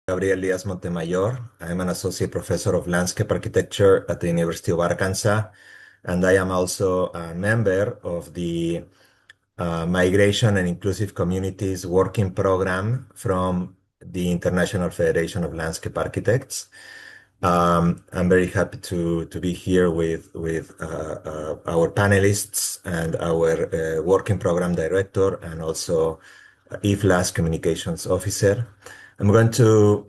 Gabriel Díaz Montemayor. I'm an associate professor of landscape architecture at the University of Arkansas, and I am also a member of the Migration and Inclusive Communities Working Program from the International Federation of Landscape Architects. I'm very happy to be here with our panelists and our working program director and also IFLA's communications officer. I'm going to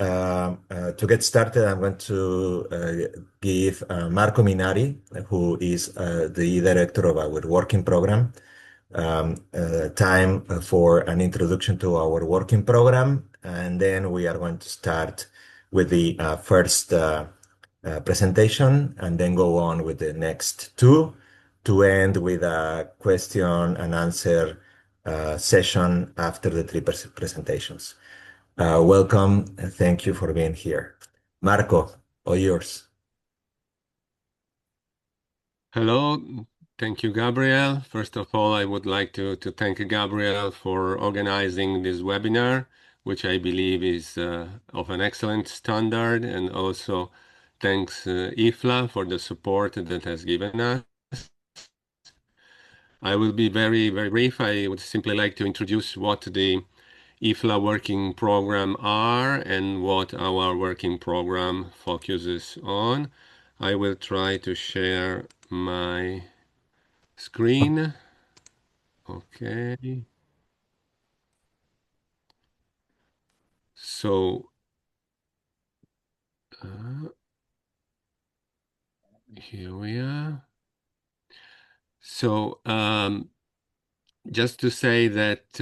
get started. I'm going to give Marco Minari, who is the director of our working program, time for an introduction to our working program, and then we are going to start with the first presentation and then go on with the next two to end with a question and answer session after the three presentations. Welcome and thank you for being here. Marco, all yours. Hello, thank you, Gabriel. First of all, I would like to thank Gabriel for organizing this webinar, which I believe is of an excellent standard, and also thanks IFLA for the support that has given us. I will be very, very brief. I would simply like to introduce what the IFLA working program are and what our working program focuses on. I will try to share my screen. Okay. So here we are. So just to say that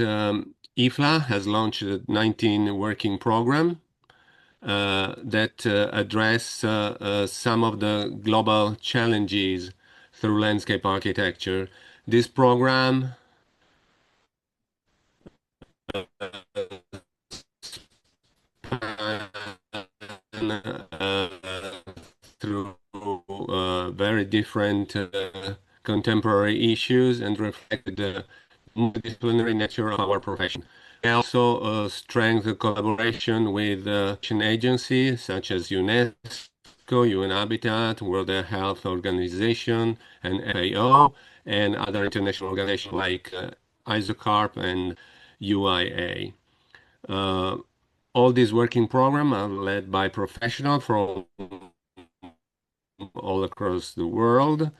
IFLA has launched a 19 working program that address some of the global challenges through landscape architecture. This program through very different contemporary issues and reflect the multidisciplinary nature of our profession. We also strengthen collaboration with agencies such as UNESCO, UN Habitat, World Health Organization, and FAO, and other international organizations like ISOCARP and UIA. All these working programs are led by professionals from all across the world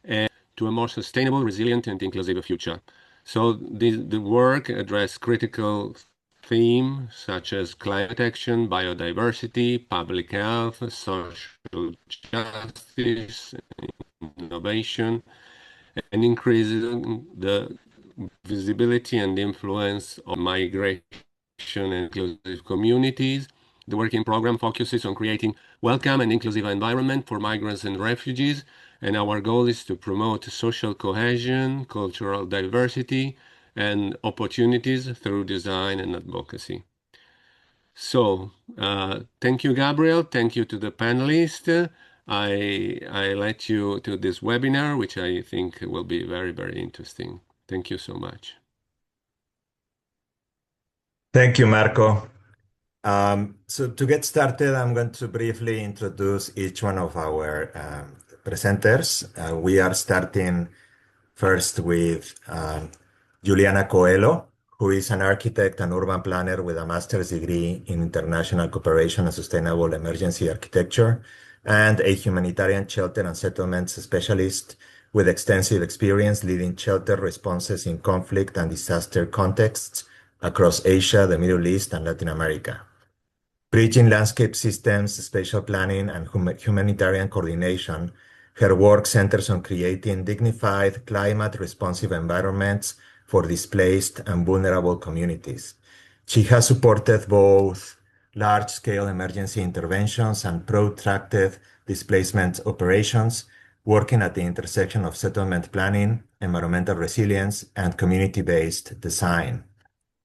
and to a more sustainable, resilient, and inclusive future. So the work addresses critical themes such as climate action, biodiversity, public health, social justice, innovation, and increasing the visibility and influence of migration and inclusive communities. The working program focuses on creating welcome and inclusive environment for migrants and refugees, and our goal is to promote social cohesion, cultural diversity, and opportunities through design and advocacy. So, thank you, Gabriel. Thank you to the panelists. I let you to this webinar, which I think will be very, very interesting. Thank you so much. Thank you, Marco. So to get started, I'm going to briefly introduce each one of our presenters. We are starting first with Juliana Coelho, who is an architect and urban planner with a master's degree in international cooperation and sustainable emergency architecture, and a humanitarian shelter and settlements specialist with extensive experience leading shelter responses in conflict and disaster contexts across Asia, the Middle East, and Latin America. Bridging landscape systems, spatial planning, and humanitarian coordination, her work centers on creating dignified, climate-responsive environments for displaced and vulnerable communities. She has supported both large-scale emergency interventions and protracted displacement operations, working at the intersection of settlement planning, environmental resilience, and community-based design.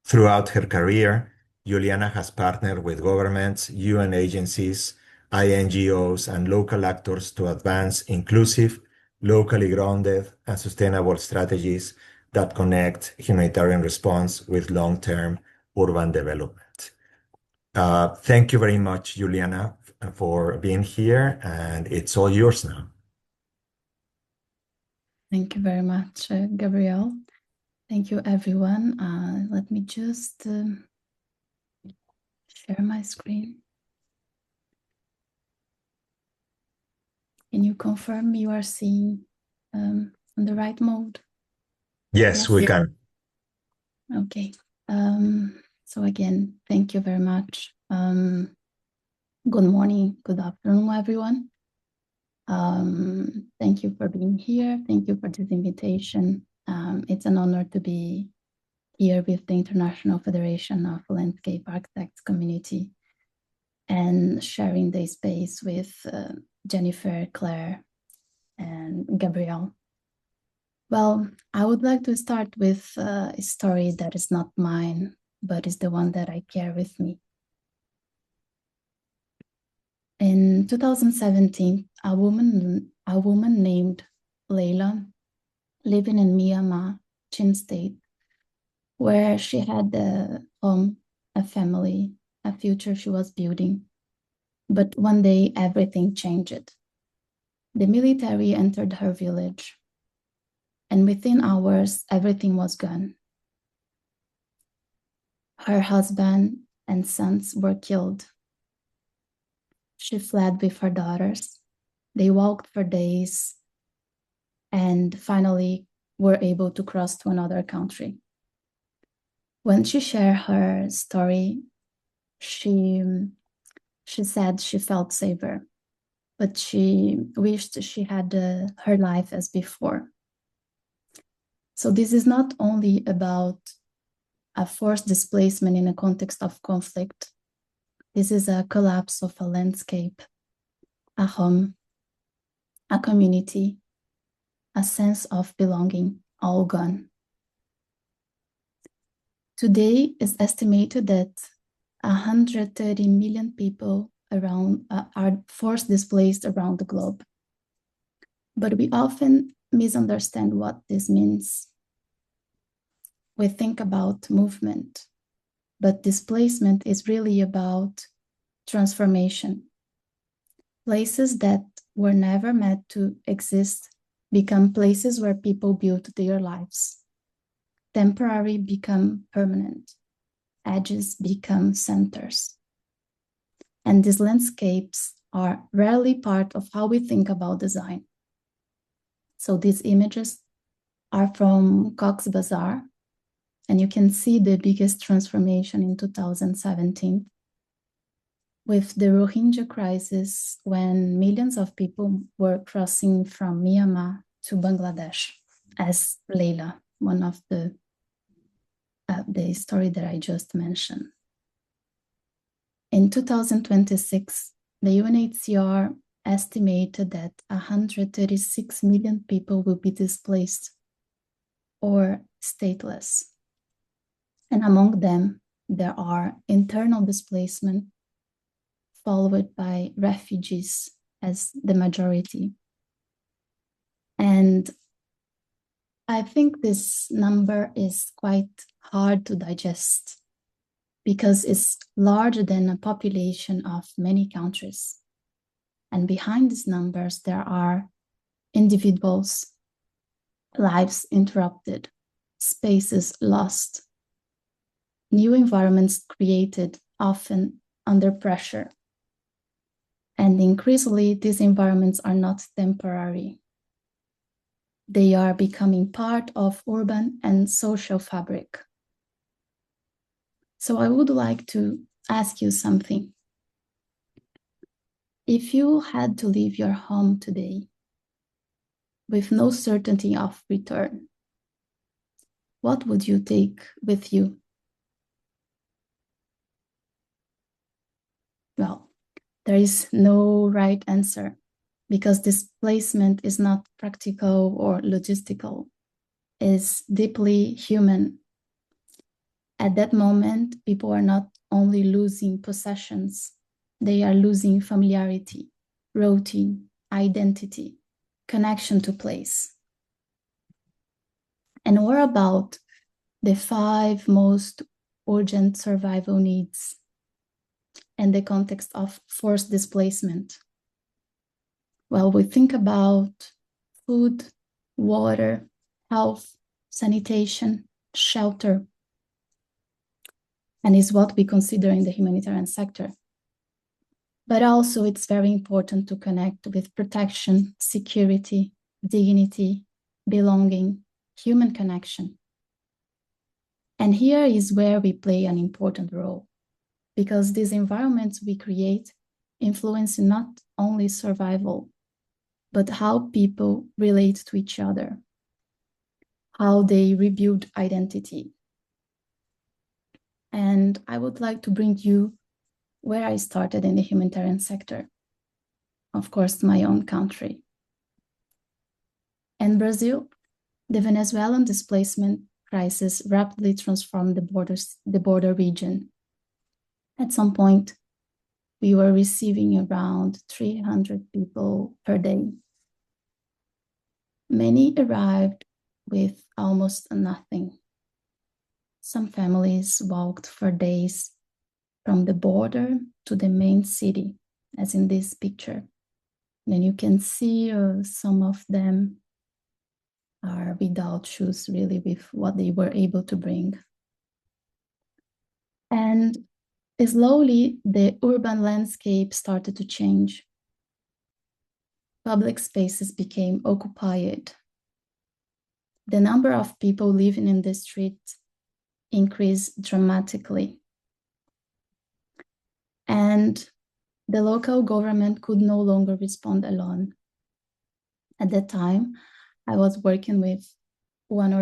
Throughout her career, Juliana has partnered with governments, UN agencies, INGOs, and local actors to advance inclusive, locally grounded, and sustainable strategies that connect humanitarian response with long-term urban development. Thank you very much, Juliana, for being here, and it's all yours now. Thank you very much, Gabrielle. Thank you, everyone. Let me just share my screen. Can you confirm you are seeing on the right mode? Yes, we can. Okay. So again, thank you very much. Good morning, good afternoon, everyone. Thank you for being here. Thank you for this invitation. It's an honor to be here with the International Federation of Landscape Architects community and sharing the space with Jennifer, Claire, and Gabrielle. Well, I would like to start with a story that is not mine, but is the one that I carry with me. In 2017, a woman named Leila, living in Myanmar, Chin State, where she had a home, a family, a future she was building. But one day, everything changed. The military entered her village, and within hours, everything was gone. Her husband and sons were killed. She fled with her daughters. They walked for days and finally were able to cross to another country. When she shared her story, she said she felt safer, but she wished she had her life as before. So this is not only about a forced displacement in a context of conflict. This is a collapse of a landscape, a home, a community, a sense of belonging, all gone. Today, it's estimated that 130 million people are forced displaced around the globe. But we often misunderstand what this means. We think about movement, but displacement is really about transformation. Places that were never meant to exist become places where people build their lives. Temporary become permanent. Edges become centers. And these landscapes are rarely part of how we think about design. So these images are from Cox's Bazar, and you can see the biggest transformation in 2017 with the Rohingya crisis, when millions of people were crossing from Myanmar to Bangladesh, as Leila, one of the story that I just mentioned. In 2026, the UNHCR estimated that 136 million people will be displaced or stateless. And among them, there are internal displacement, followed by refugees as the majority. And I think this number is quite hard to digest because it's larger than a population of many countries. And behind these numbers, there are individuals, lives interrupted, spaces lost, new environments created, often under pressure. And increasingly, these environments are not temporary. They are becoming part of urban and social fabric. So I would like to ask you something. If you had to leave your home today with no certainty of return, what would you take with you? Well, there is no right answer because displacement is not practical or logistical. It's deeply human. At that moment, people are not only losing possessions, they are losing familiarity, routine, identity, connection to place. And what about the 5 most urgent survival needs? and the context of forced displacement. Well, we think about food, water, health, sanitation, shelter, and is what we consider in the humanitarian sector. But also it's very important to connect with protection, security, dignity, belonging, human connection. And here is where we play an important role, because these environments we create influence not only survival, but how people relate to each other, how they rebuild identity. And I would like to bring you where I started in the humanitarian sector. Of course, my own country. In Brazil, the Venezuelan displacement crisis rapidly transformed the border region. At some point, we were receiving around 300 people per day. Many arrived with almost nothing. Some families walked for days from the border to the main city, as in this picture. And you can see some of them are without shoes, really, with what they were able to bring. And slowly, the urban landscape started to change. Public spaces became occupied. The number of people living in the streets increased dramatically. And the local government could no longer respond alone. At that time, I was working with one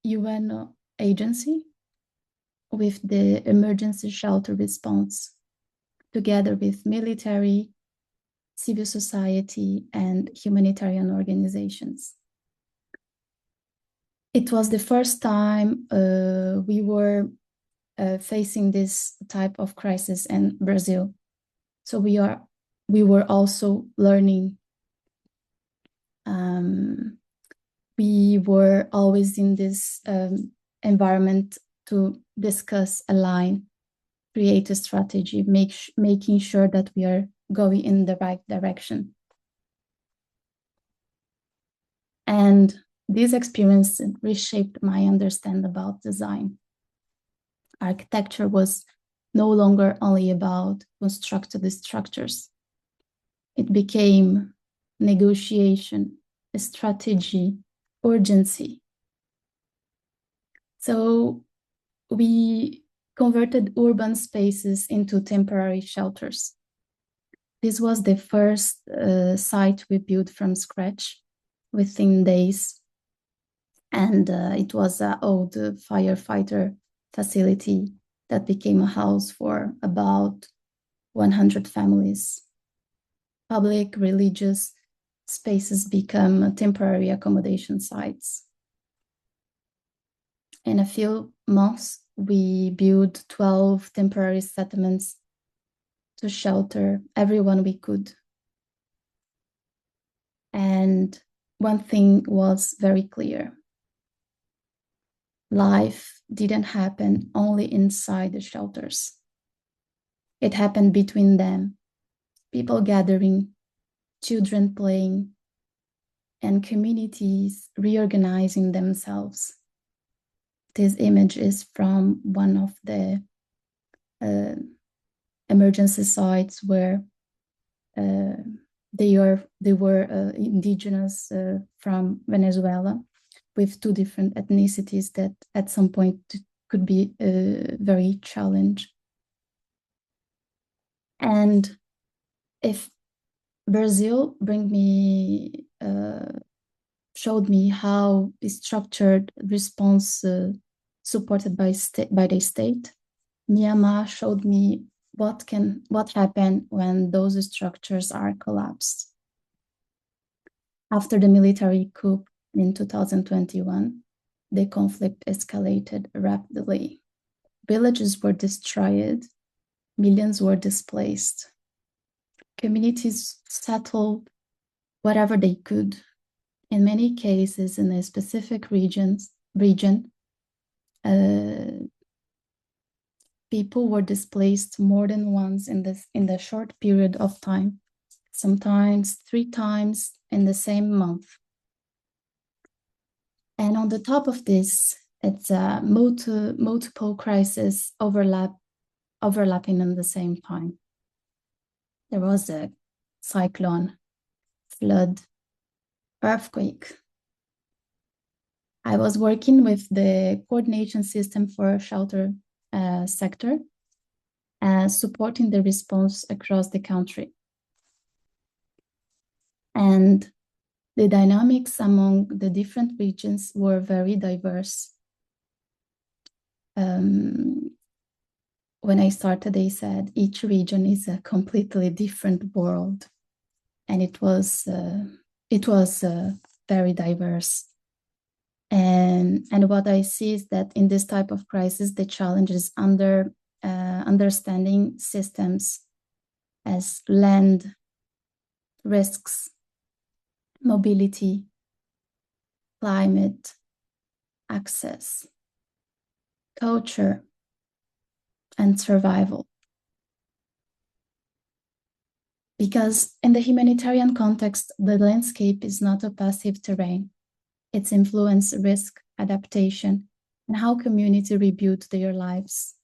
UN agency with the emergency shelter response, together with military, civil society, and humanitarian organizations. It was the first time we were facing this type of crisis in Brazil. So we were also learning. We were always in this environment to discuss, align, create a strategy, making sure that we are going in the right direction. And this experience reshaped my understanding about design. Architecture was no longer only about constructed structures. It became negotiation, strategy, urgency. So we converted urban spaces into temporary shelters. This was the first site we built from scratch within days. And it was an old firefighter facility that became a house for about 100 families. Public, religious spaces become temporary accommodation sites. In a few months, we built 12 temporary settlements to shelter everyone we could. And one thing was very clear. Life didn't happen only inside the shelters. It happened between them, people gathering, children playing, and communities reorganizing themselves. This image is from one of the emergency sites where they were indigenous from Venezuela, with two different ethnicities that at some point could be very challenged. And if Brazil showed me how the structured response supported by the state, Myanmar showed me what happened when those structures are collapsed. After the military coup in 2021, the conflict escalated rapidly. Villages were destroyed, millions were displaced. Communities settled whatever they could. In many cases, in a specific region, people were displaced more than once in the short period of time, sometimes 3 times in the same month. And on the top of this, it's multiple crises overlapping in the same time. There was a cyclone, flood, earthquake. I was working with the coordination system for shelter sector, supporting the response across the country. And the dynamics among the different regions were very diverse. When I started, they said each region is a completely different world, and it was very diverse. And what I see is that in this type of crisis, the challenge is understanding systems as land, risks, mobility, climate, access, culture, and survival. Because in the humanitarian context, the landscape is not a passive terrain. Its influence, risk, adaptation, and how community rebuild their lives.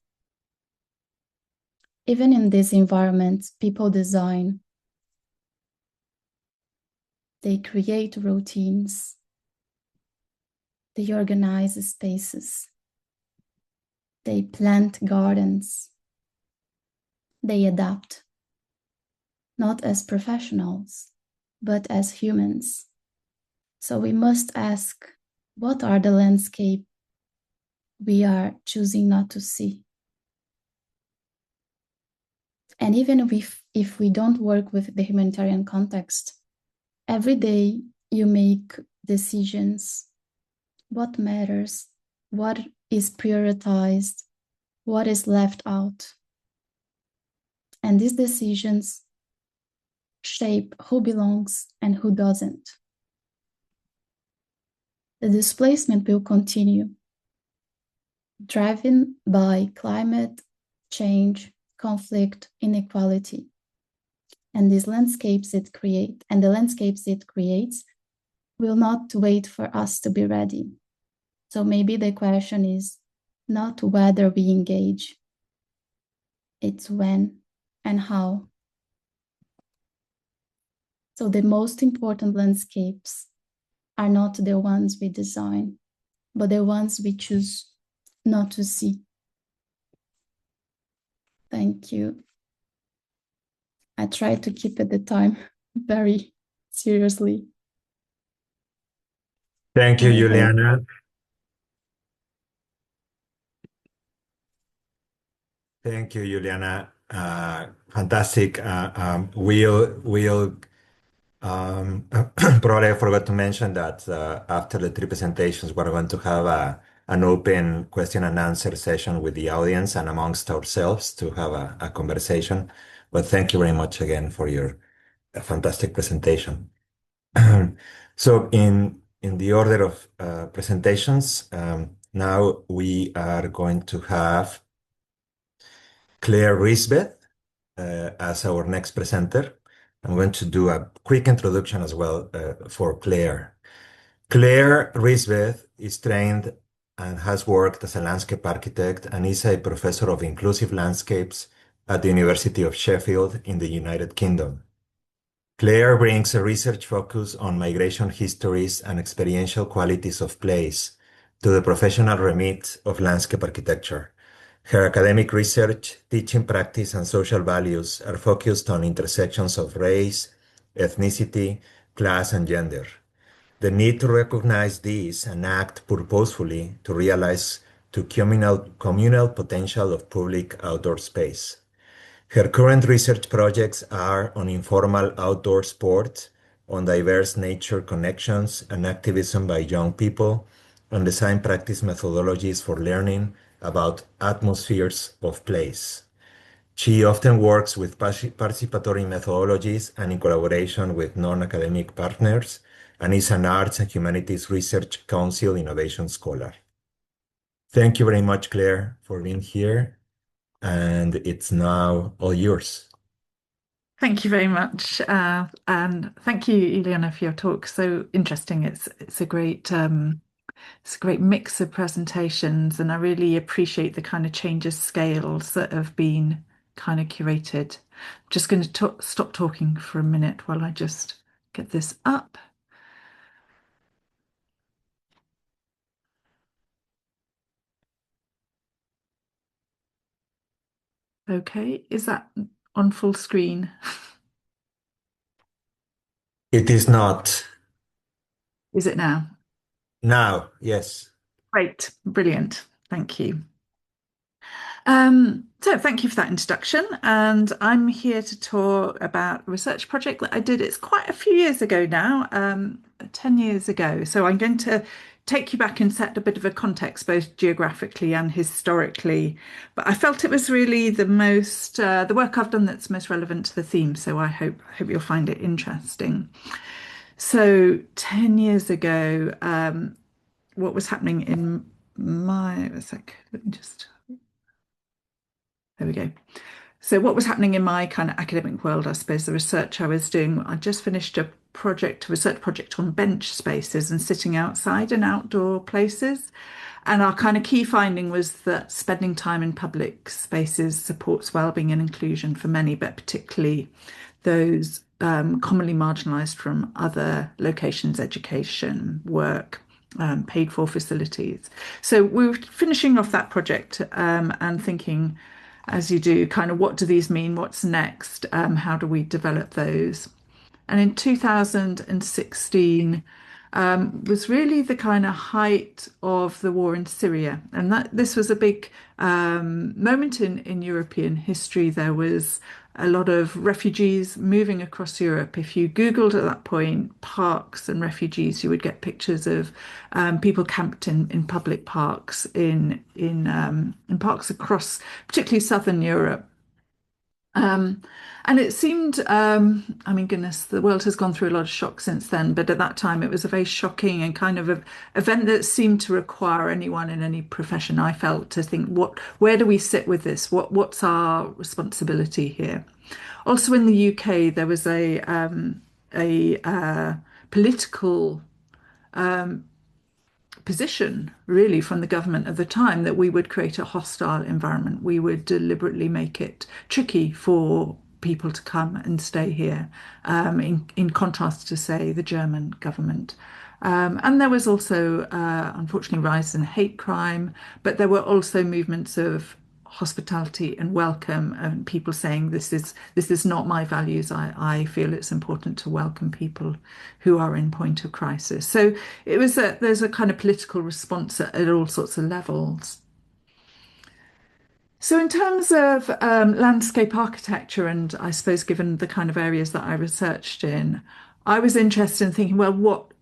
Even in this environment, people design, they create routines, they organize spaces, they plant gardens, they adapt, not as professionals, but as humans. So we must ask, what are the landscape we are choosing not to see? And even if we don't work with the humanitarian context, every day you make decisions. What matters? What is prioritized? What is left out? And these decisions shape who belongs and who doesn't. The displacement will continue, driven by climate change, conflict, inequality. And the landscapes it creates will not wait for us to be ready. So maybe the question is not whether we engage, it's when and how. So the most important landscapes are not the ones we design, but the ones we choose not to see. Thank you. I try to keep at the time very seriously. Thank you, Juliana. Thank you, Juliana. Fantastic. We'll probably I forgot to mention that after the 3 presentations, we're going to have an open question and answer session with the audience and amongst ourselves to have a conversation. But thank you very much again for your fantastic presentation. So in the order of presentations, now we are going to have Claire Risbeth as our next presenter. I'm going to do a quick introduction as well for Claire. Claire Risbeth is trained and has worked as a landscape architect and is a professor of inclusive landscapes at the University of Sheffield in the United Kingdom. Claire brings a research focus on migration histories and experiential qualities of place to the professional remit of landscape architecture. Her academic research, teaching practice, and social values are focused on intersections of race, ethnicity, class, and gender. The need to recognize these and act purposefully to realize the communal potential of public outdoor space. Her current research projects are on informal outdoor sports, on diverse nature connections and activism by young people, on design practice methodologies for learning about atmospheres of place. She often works with participatory methodologies and in collaboration with non-academic partners, and is an Arts and Humanities Research Council Innovation Scholar. Thank you very much, Claire, for being here. and it's now all yours. Thank you very much, and thank you, Ileana, for your talk. So interesting. It's a great mix of presentations, and I really appreciate the kind of changes scales that have been kind of curated. I'm just going to stop talking for a minute while I just get this up. Okay, is that on full screen? It is not. Is it now? Now, yes. Great, brilliant. Thank you. So thank you for that introduction. And I'm here to talk about a research project that I did. It's quite a few years ago now, 10 years ago. So I'm going to take you back and set a bit of a context, both geographically and historically. But I felt it was really the work I've done that's most relevant to the theme. So I hope you'll find it interesting. So 10 years ago, what was happening in let me just, there we go. So what was happening in my kind of academic world, I suppose, the research I was doing, I just finished a research project on bench spaces and sitting outside in outdoor places. And our kind of key finding was that spending time in public spaces supports wellbeing and inclusion for many, but particularly those commonly marginalised from other locations, education, work, paid for facilities. So we were finishing off that project and thinking, as you do, kind of what do these mean? What's next? How do we develop those? And in 2016 was really the kind of height of the war in Syria. And this was a big moment in European history. There was a lot of refugees moving across Europe. If you Googled at that point parks and refugees, you would get pictures of people camped in public parks in parks across, particularly southern Europe. And it seemed, I mean, goodness, the world has gone through a lot of shock since then, but at that time it was a very shocking and kind of event that seemed to require anyone in any profession, I felt, to think, where do we sit with this? What's our responsibility here? Also in the UK, there was a political position really from the government at the time that we would create a hostile environment. We would deliberately make it tricky for people to come and stay here, in contrast to, say, the German government. And there was also, unfortunately, rise in hate crime, but there were also movements of hospitality and welcome, and people saying this is not my values. I feel it's important to welcome people who are in point of crisis. So there's a kind of political response at all sorts of levels. So in terms of landscape architecture, and I suppose given the kind of areas that I researched in, I was interested in thinking, well,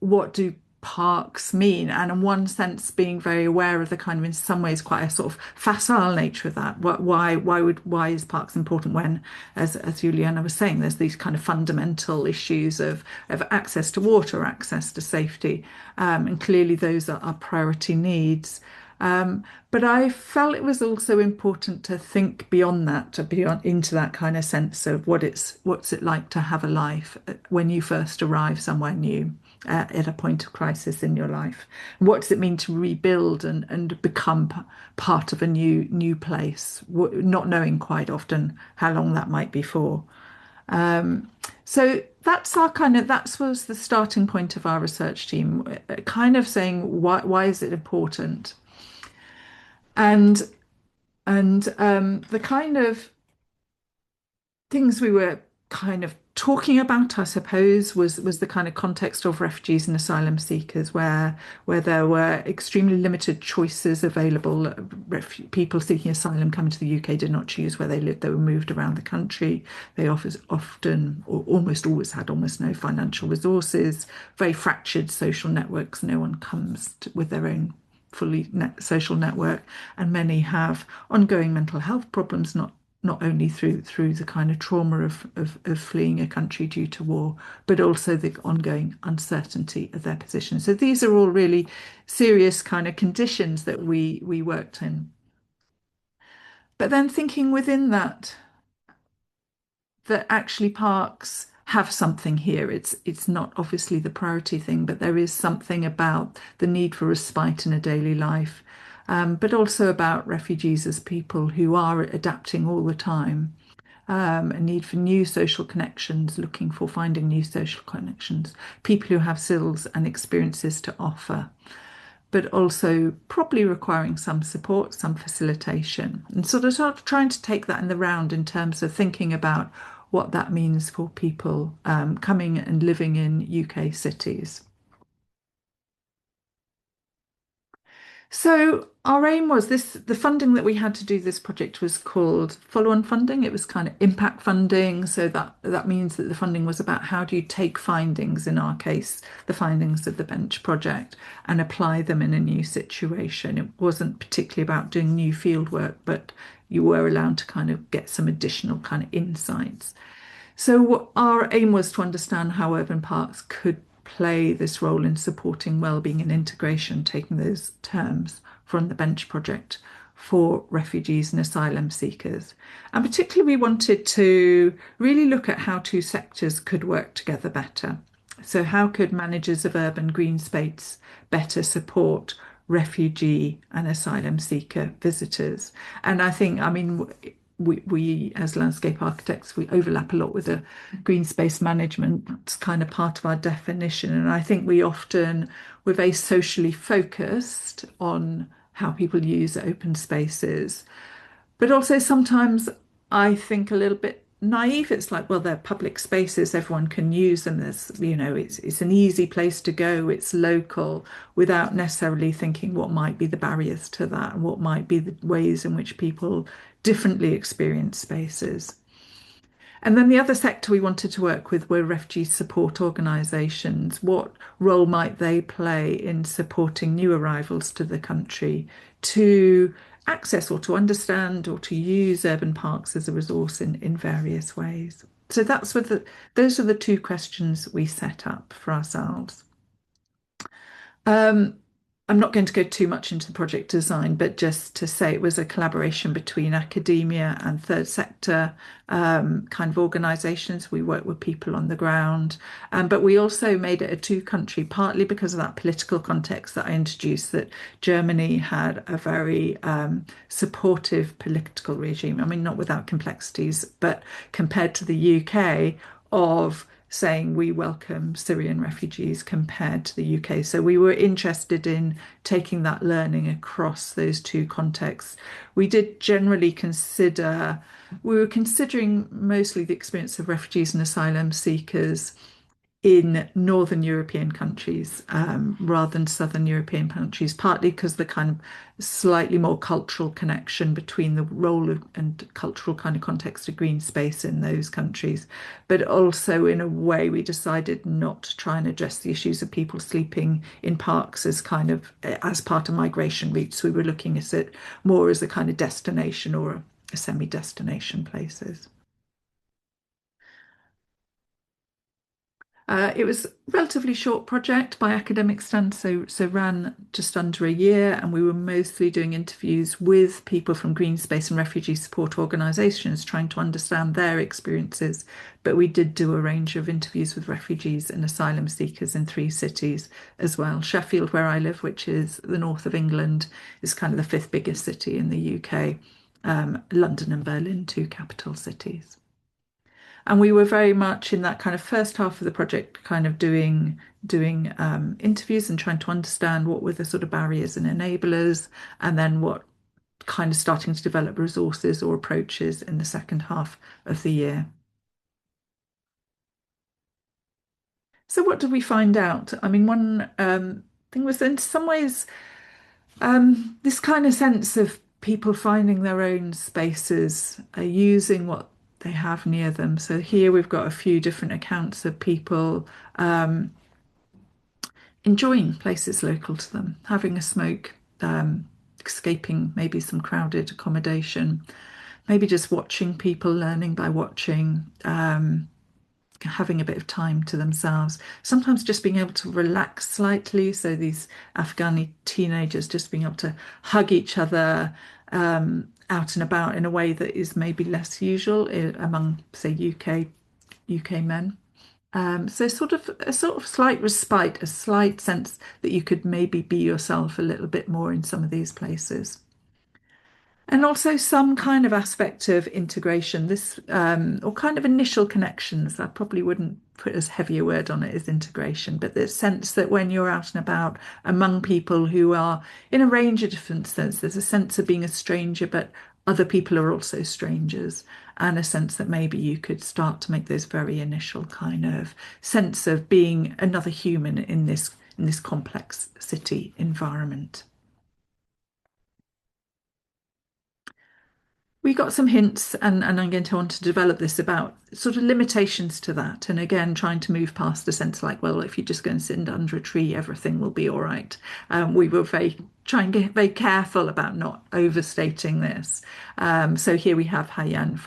what do parks mean? And in one sense, being very aware of the kind of, in some ways, quite a sort of facile nature of that. Why is parks important when, as Juliana was saying, there's these kind of fundamental issues of access to water, access to safety, and clearly those are priority needs. But I felt it was also important to think beyond that, into that kind of sense of what's it like to have a life when you first arrive somewhere new, at a point of crisis in your life. What does it mean to rebuild and become part of a new place, not knowing quite often how long that might be for. So that was the starting point of our research team, kind of saying why is it important? And the kind of things we were kind of talking about, I suppose, was the kind of context of refugees and asylum seekers, where there were extremely limited choices available. People seeking asylum coming to the UK did not choose where they lived; they were moved around the country. They often, or almost always, had almost no financial resources. Very fractured social networks. No one comes with their own fully social network, and many have ongoing mental health problems, not only through the kind of trauma of fleeing a country due to war, but also the ongoing uncertainty of their position. So these are all really serious kind of conditions that we worked in. But then thinking within that, that actually parks have something here. It's not obviously the priority thing, but there is something about the need for respite in a daily life, but also about refugees as people who are adapting all the time, a need for new social connections, looking for finding new social connections, people who have skills and experiences to offer, but also probably requiring some support, some facilitation, and sort of trying to take that in the round in terms of thinking about what that means for people coming and living in UK cities. So our aim was this, the funding that we had to do this project was called follow-on funding. It was kind of impact funding. So that means that the funding was about how do you take findings, in our case, the findings of the bench project, and apply them in a new situation. It wasn't particularly about doing new field work, but you were allowed to kind of get some additional kind of insights. So our aim was to understand how urban parks could play this role in supporting well-being and integration, taking those terms from the Bench project for refugees and asylum seekers. And particularly we wanted to really look at how two sectors could work together better. So how could managers of urban green space better support refugee and asylum seeker visitors? And I think, I mean, we as landscape architects, we overlap a lot with the green space management. It's kind of part of our definition. And I think we're very socially focused on how people use open spaces, but also sometimes I think a little bit naive. It's like, well, they're public spaces, everyone can use them. There's, it's an easy place to go, it's local, without necessarily thinking what might be the barriers to that and what might be the ways in which people differently experience spaces. And then the other sector we wanted to work with were refugee support organisations. What role might they play in supporting new arrivals to the country to access or to understand or to use urban parks as a resource in various ways? So those are the two questions we set up for ourselves. I'm not going to go too much into the project design, but just to say it was a collaboration between academia and third sector kind of organisations. We worked with people on the ground, but we also made it a two-country, partly because of that political context that I introduced, that Germany had a very supportive political regime. I mean, not without complexities, but compared to the UK, of saying we welcome Syrian refugees compared to the UK. So we were interested in taking that learning across those two contexts. We did generally we were considering mostly the experience of refugees and asylum seekers in Northern European countries rather than Southern European countries, partly because the kind of slightly more cultural connection between the role and cultural kind of context of green space in those countries, but also in a way we decided not to try and address the issues of people sleeping in parks as kind of as part of migration routes. We were looking at it more as a kind of destination or a semi-destination places. It was a relatively short project by academic standards, so ran just under a year, and we were mostly doing interviews with people from green space and refugee support organisations, trying to understand their experiences. But we did do a range of interviews with refugees and asylum seekers in 3 cities as well. Sheffield, where I live, which is the north of England, is kind of the 5th biggest city in the UK. London and Berlin, 2 capital cities. And we were very much in that kind of first half of the project, kind of doing interviews and trying to understand what were the sort of barriers and enablers, and then what kind of starting to develop resources or approaches in the second half of the year. So what did we find out? I mean, one thing was in some ways this kind of sense of people finding their own spaces, using what they have near them. So here we've got a few different accounts of people enjoying places local to them, having a smoke, escaping maybe some crowded accommodation, maybe just watching people, learning by watching, having a bit of time to themselves, sometimes just being able to relax slightly. So these Afghani teenagers just being able to hug each other out and about in a way that is maybe less usual among, say, UK men. So sort of slight respite, a slight sense that you could maybe be yourself a little bit more in some of these places. And also some kind of aspect of integration, this or kind of initial connections. I probably wouldn't put as heavy a word on it as integration, but the sense that when you're out and about among people who are in a range of different senses, there's a sense of being a stranger, but other people are also strangers, and a sense that maybe you could start to make those very initial kind of sense of being another human in this complex city environment. We got some hints, and I'm going to want to develop this about sort of limitations to that. And again, trying to move past the sense like, well, if you just go and sit under a tree, everything will be all right. We were trying to get very careful about not overstating this. So here we have Hayan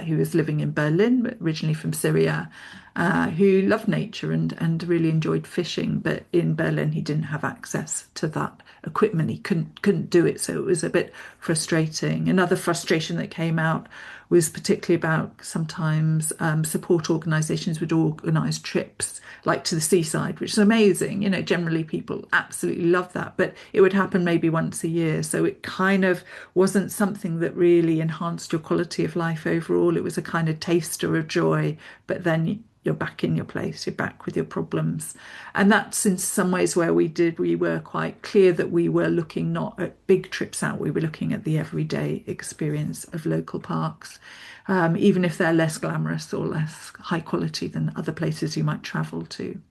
who was living in Berlin, but originally from Syria, who loved nature and really enjoyed fishing. But in Berlin, he didn't have access to that equipment. He couldn't do it, so it was a bit frustrating. Another frustration that came out was particularly about sometimes support organisations would organise trips like to the seaside, which is amazing. You know, generally people absolutely love that, but it would happen maybe once a year. So it kind of wasn't something that really enhanced your quality of life overall. It was a kind of taster of joy, but then you're back in your place, you're back with your problems. And that's in some ways where we were quite clear that we were looking not at big trips out, we were looking at the everyday experience of local parks, even if they're less glamorous or less high quality than other places you might travel to.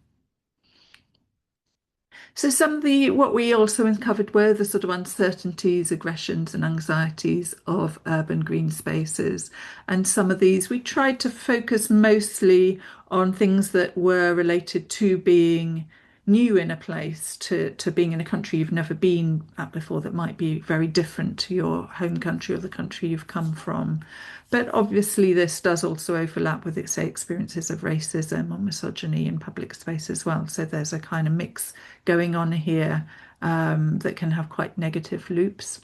So some of what we also uncovered were the sort of uncertainties, aggressions and anxieties of urban green spaces. And some of these we tried to focus mostly on things that were related to being new in a place, to being in a country you've never been at before that might be very different to your home country or the country you've come from. But obviously this does also overlap with, say, experiences of racism or misogyny in public space as well. So there's a kind of mix going on here that can have quite negative loops.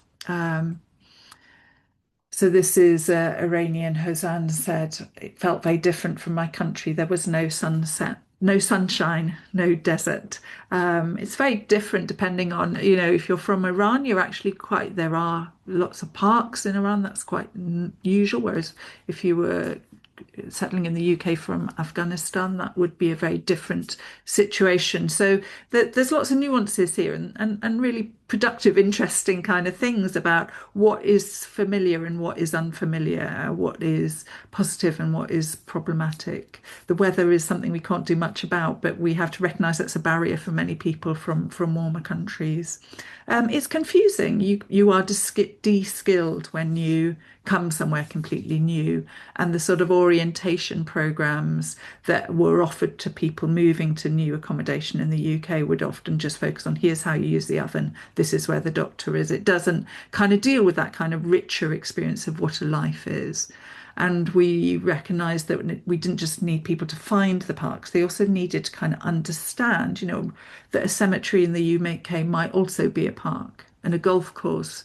So this is Iranian Hosan said, it felt very different from my country. There was no sunset, no sunshine, no desert. It's very different depending on, you know, if you're from Iran, you're actually there are lots of parks in Iran. That's quite usual. Whereas if you were settling in the UK from Afghanistan, that would be a very different situation. So there's lots of nuances here and really productive, interesting kind of things about what is familiar and what is unfamiliar, what is positive and what is problematic. The weather is something we can't do much about, but we have to recognise that's a barrier for many people from warmer countries. It's confusing. You are de-skilled when you come somewhere completely new, and the sort of orientation programs that were offered to people moving to new accommodation in the UK would often just focus on here's how you use the oven, this is where the doctor is. It doesn't kind of deal with that kind of richer experience of what a life is. And we recognised that we didn't just need people to find the parks, they also needed to kind of understand, you know, that a cemetery in the UK might also be a park, and a golf course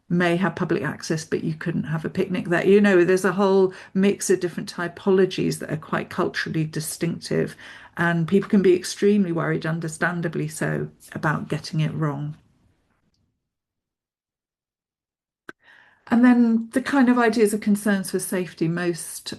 may have public access, but you couldn't have a picnic there. You know, there's a whole mix of different typologies that are quite culturally distinctive, and people can be extremely worried, understandably so, about getting it wrong. And then the kind of ideas of concerns for safety, most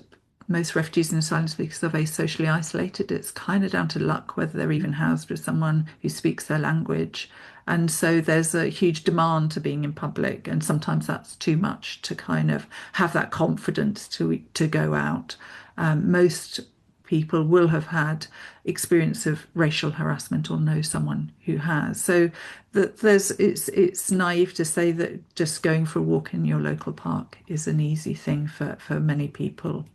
refugees and asylum seekers are very socially isolated. It's kind of down to luck whether they're even housed with someone who speaks their language. And so there's a huge demand to being in public, and sometimes that's too much to kind of have that confidence to go out. Most people will have had experience of racial harassment or know someone who has. So that it's naive to say that just going for a walk in your local park is an easy thing for many people.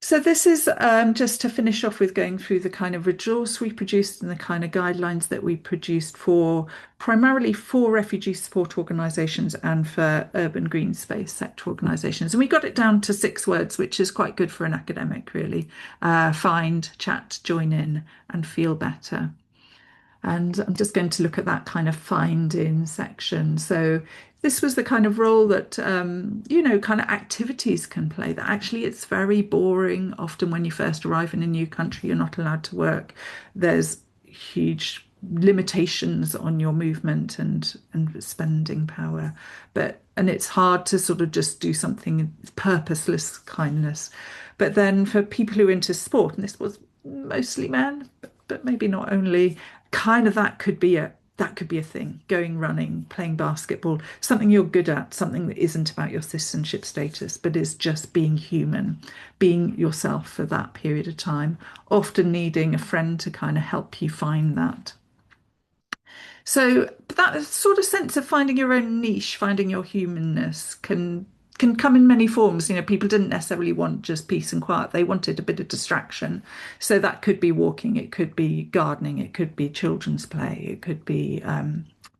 So this is just to finish off with going through the kind of resource we produced and the kind of guidelines that we produced for primarily for refugee support organisations and for urban green space sector organisations. And we got it down to 6 words, which is quite good for an academic, really. Find, chat, join in, and feel better. And I'm just going to look at that kind of find in section. So this was the kind of role that, kind of activities can play, that actually it's very boring. Often when you first arrive in a new country, you're not allowed to work. There's huge limitations on your movement and spending power. And it's hard to sort of just do something purposeless kindness. But then for people who are into sport, and this was mostly men, but maybe not only, kind of that could be a thing. Going running, playing basketball, something you're good at, something that isn't about your citizenship status, but is just being human, being yourself for that period of time, often needing a friend to kind of help you find that. So that sort of sense of finding your own niche, finding your humanness can come in many forms. People didn't necessarily want just peace and quiet. They wanted a bit of distraction. So that could be walking, it could be gardening, it could be children's play, it could be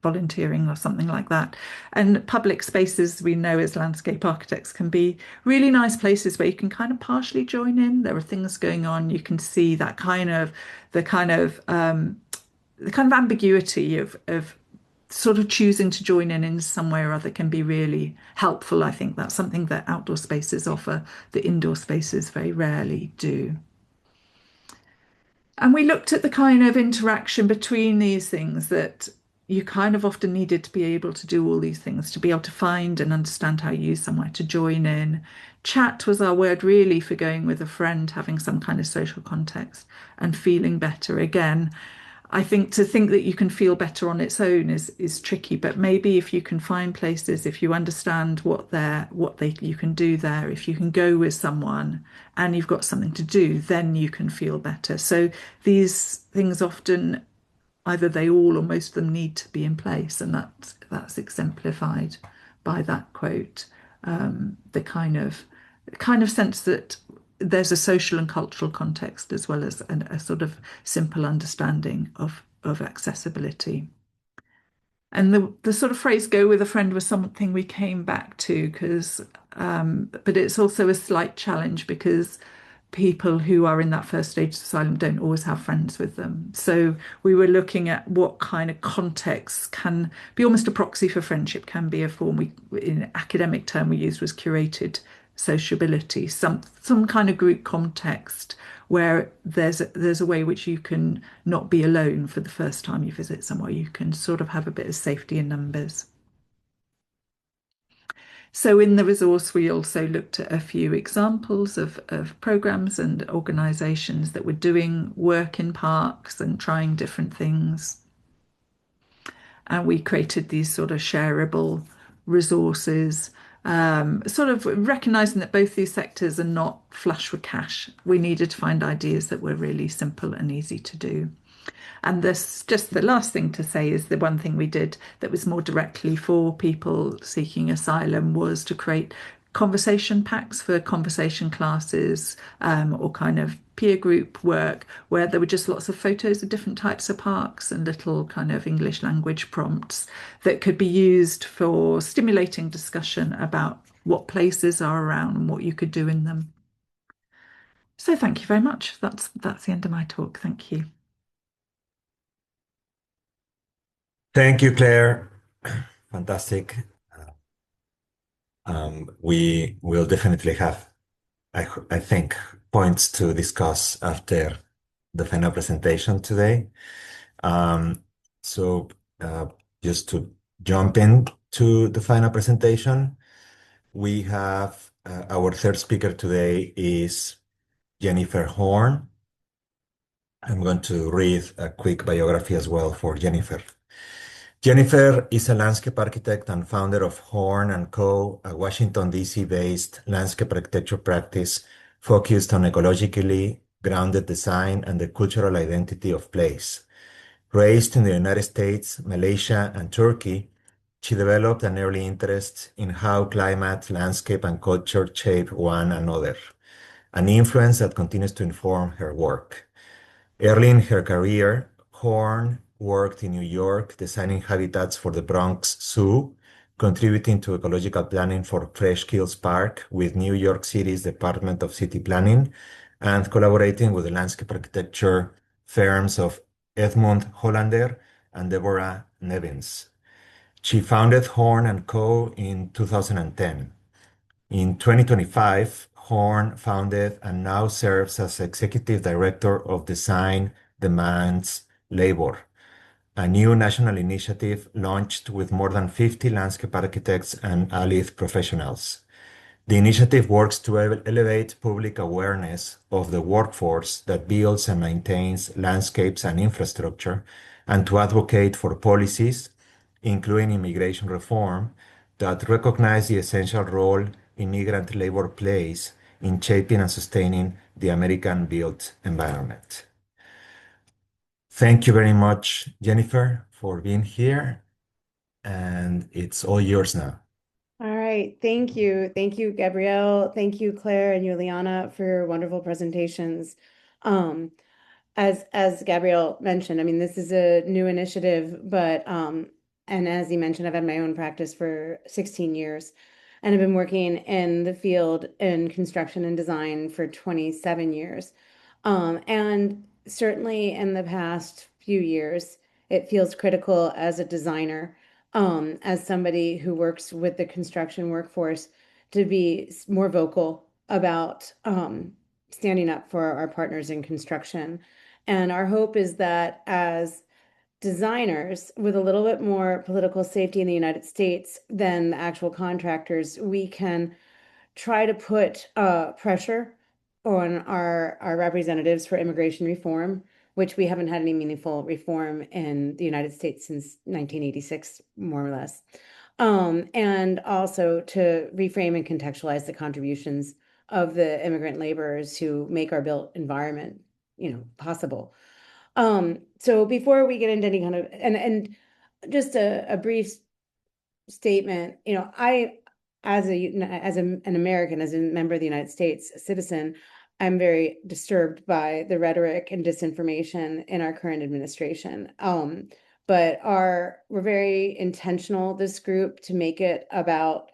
volunteering or something like that. And public spaces, we know as landscape architects, can be really nice places where you can kind of partially join in. There are things going on. You can see that the kind of ambiguity of sort of choosing to join in some way or other can be really helpful. I think that's something that outdoor spaces offer that indoor spaces very rarely do. And we looked at the kind of interaction between these things, that you kind of often needed to be able to do all these things, to be able to find and understand how you use somewhere, to join in. Chat was our word really for going with a friend, having some kind of social context and feeling better. Again, I think to think that you can feel better on its own is tricky, but maybe if you can find places, if you understand you can do there, if you can go with someone and you've got something to do, then you can feel better. So these things often, either they all or most of them, need to be in place, and that's exemplified by that quote. The kind of sense that there's a social and cultural context as well as a sort of simple understanding of accessibility. And the sort of phrase "go with a friend" was something we came back to but it's also a slight challenge because people who are in that first stage of asylum don't always have friends with them. So we were looking at what kind of context can be almost a proxy for friendship, can be a form in academic term we used was curated sociability, some kind of group context where there's a way which you can not be alone for the first time you visit somewhere. You can sort of have a bit of safety in numbers. So in the resource, we also looked at a few examples of programs and organisations that were doing work in parks and trying different things. And we created these sort of shareable resources, sort of recognising that both these sectors are not flush with cash. We needed to find ideas that were really simple and easy to do. And just the last thing to say is the one thing we did that was more directly for people seeking asylum was to create conversation packs for conversation classes or kind of peer group work where there were just lots of photos of different types of parks and little kind of English language prompts that could be used for stimulating discussion about what places are around and what you could do in them. So thank you very much. That's the end of my talk. Thank you. Thank you, Claire. Fantastic. We will definitely have, I think, points to discuss after the final presentation today. So just to jump into the final presentation, we have our third speaker today is Jennifer Horn. I'm going to read a quick biography as well for Jennifer. Jennifer is a landscape architect and founder of Horn & Co., a Washington, D.C.-based landscape architecture practice focused on ecologically grounded design and the cultural identity of place. Raised in the United States, Malaysia, and Turkey, she developed an early interest in how climate, landscape, and culture shape one another, an influence that continues to inform her work. Early in her career, Horn worked in New York designing habitats for the Bronx Zoo, contributing to ecological planning for Fresh Kills Park with New York City's Department of City Planning, and collaborating with the landscape architecture firms of Edmund Hollander and Deborah Nevins. She founded Horn & Co. in 2010. In 2025, Horn founded and now serves as Executive Director of Design Demands Labor, a new national initiative launched with more than 50 landscape architects and allied professionals. The initiative works to elevate public awareness of the workforce that builds and maintains landscapes and infrastructure, and to advocate for policies, including immigration reform, that recognize the essential role immigrant labor plays in shaping and sustaining the American built environment. Thank you very much, Jennifer, for being here, and it's all yours now. All right, thank you. Thank you, Gabrielle. Thank you, Claire and Juliana, for your wonderful presentations. As Gabrielle mentioned, I mean, this is a new initiative, but and as he mentioned, I've had my own practice for 16 years, and I've been working in the field in construction and design for 27 years. And certainly in the past few years, it feels critical as a designer, as somebody who works with the construction workforce, to be more vocal about standing up for our partners in construction. And our hope is that as designers with a little bit more political safety in the United States than the actual contractors, we can try to put pressure on our representatives for immigration reform, which we haven't had any meaningful reform in the United States since 1986, more or less. And also to reframe and contextualize the contributions of the immigrant laborers who make our built environment, possible. So before we get into any kind of, and just a brief statement, I, as an American, as a member of the United States, a citizen, I'm very disturbed by the rhetoric and disinformation in our current administration. But we're very intentional, this group, to make it about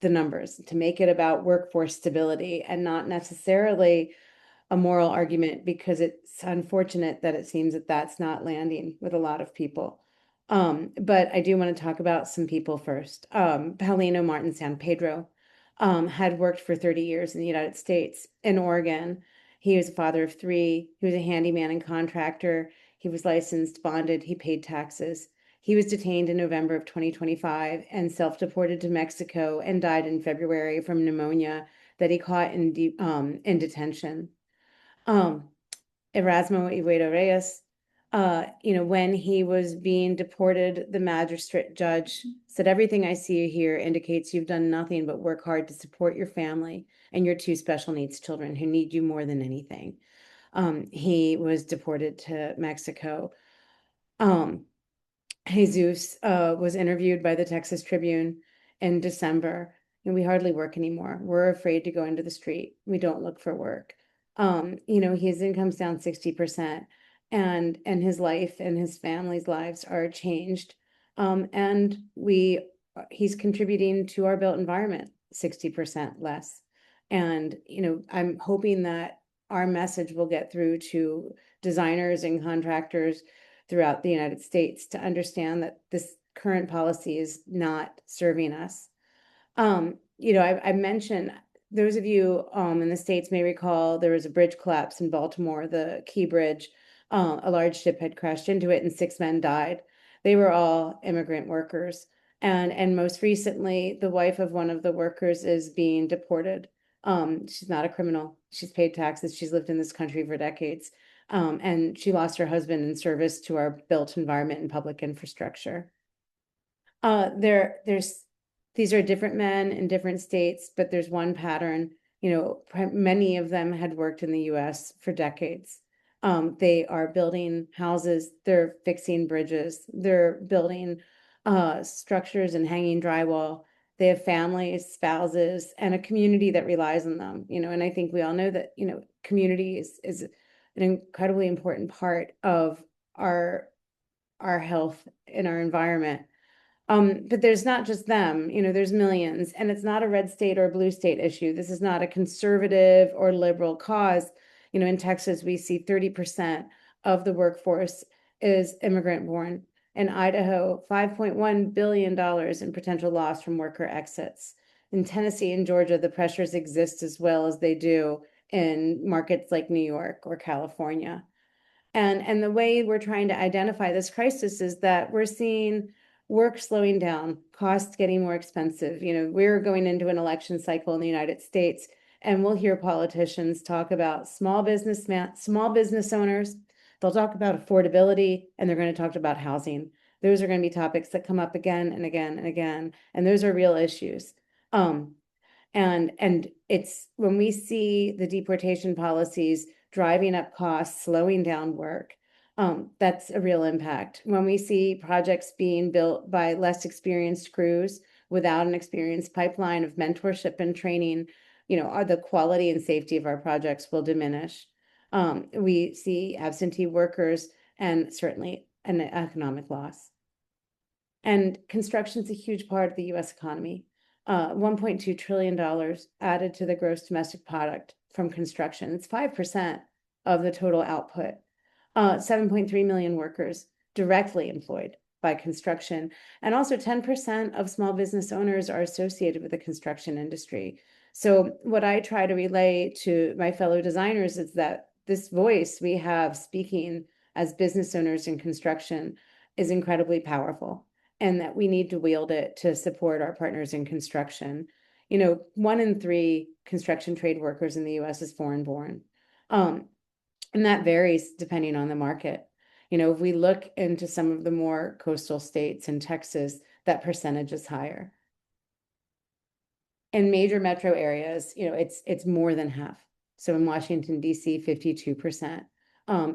the numbers, to make it about workforce stability, and not necessarily a moral argument, because it's unfortunate that it seems that that's not landing with a lot of people. But I do want to talk about some people first. Paulino Martin San Pedro had worked for 30 years in the United States, in Oregon. He was a father of 3. He was a handyman and contractor. He was licensed, bonded, he paid taxes. He was detained in November of 2025 and self-deported to Mexico and died in February from pneumonia that he caught in detention. Erasmo Iwedo Reyes, when he was being deported, the magistrate judge said, "Everything I see here indicates you've done nothing but work hard to support your family and your 2 special needs children who need you more than anything." He was deported to Mexico. Jesus was interviewed by the Texas Tribune in December, and we hardly work anymore. We're afraid to go into the street. We don't look for work. His income's down 60%, and his life and his family's lives are changed. And he's contributing to our built environment 60% less. And, I'm hoping that our message will get through to designers and contractors throughout the United States to understand that this current policy is not serving us. I mentioned, those of you in the States may recall there was a bridge collapse in Baltimore, the Key Bridge. A large ship had crashed into it and 6 men died. They were all immigrant workers. And most recently, the wife of one of the workers is being deported. She's not a criminal. She's paid taxes. She's lived in this country for decades. And she lost her husband in service to our built environment and public infrastructure. These are different men in different states, but there's one pattern. Many of them had worked in the US for decades. They are building houses, they're fixing bridges, they're building structures and hanging drywall. They have families, spouses, and a community that relies on them. And I think we all know that, community is an incredibly important part of our health and our environment. But there's not just them, there's millions, and it's not a red state or a blue state issue. This is not a conservative or liberal cause. In Texas, we see 30% of the workforce is immigrant born. In Idaho, $5.1 billion in potential loss from worker exits. In Tennessee and Georgia, the pressures exist as well as they do in markets like New York or California. And the way we're trying to identify this crisis is that we're seeing work slowing down, costs getting more expensive. We're going into an election cycle in the United States, and we'll hear politicians talk about small business owners. They'll talk about affordability, and they're going to talk about housing. Those are going to be topics that come up again and again and again, and those are real issues. And it's when we see the deportation policies driving up costs, slowing down work, that's a real impact. When we see projects being built by less experienced crews without an experienced pipeline of mentorship and training, the quality and safety of our projects will diminish. We see absentee workers and certainly an economic loss. And construction is a huge part of the U.S. economy. $1.2 trillion added to the gross domestic product from construction. It's 5% of the total output. 7.3 million workers directly employed by construction. And also 10% of small business owners are associated with the construction industry. So what I try to relay to my fellow designers is that this voice we have speaking as business owners in construction is incredibly powerful, and that we need to wield it to support our partners in construction. 1 in 3 construction trade workers in the US is foreign born. And that varies depending on the market. If we look into some of the more coastal states in Texas, that percentage is higher. In major metro areas, it's more than half. So in Washington, D.C., 52%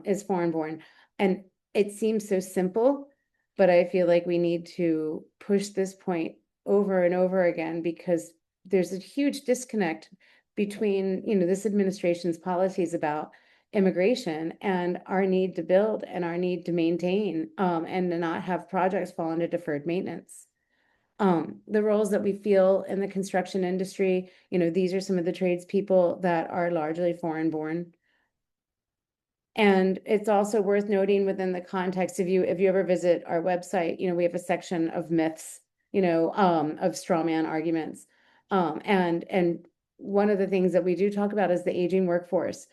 is foreign born. And it seems so simple, but I feel like we need to push this point over and over again, because there's a huge disconnect between, this administration's policies about immigration and our need to build and our need to maintain, and to not have projects fall into deferred maintenance. The roles that we feel in the construction industry, these are some of the tradespeople that are largely foreign born. And it's also worth noting within the context of if you ever visit our website, we have a section of myths, of straw man arguments. And one of the things that we do talk about is the aging workforce.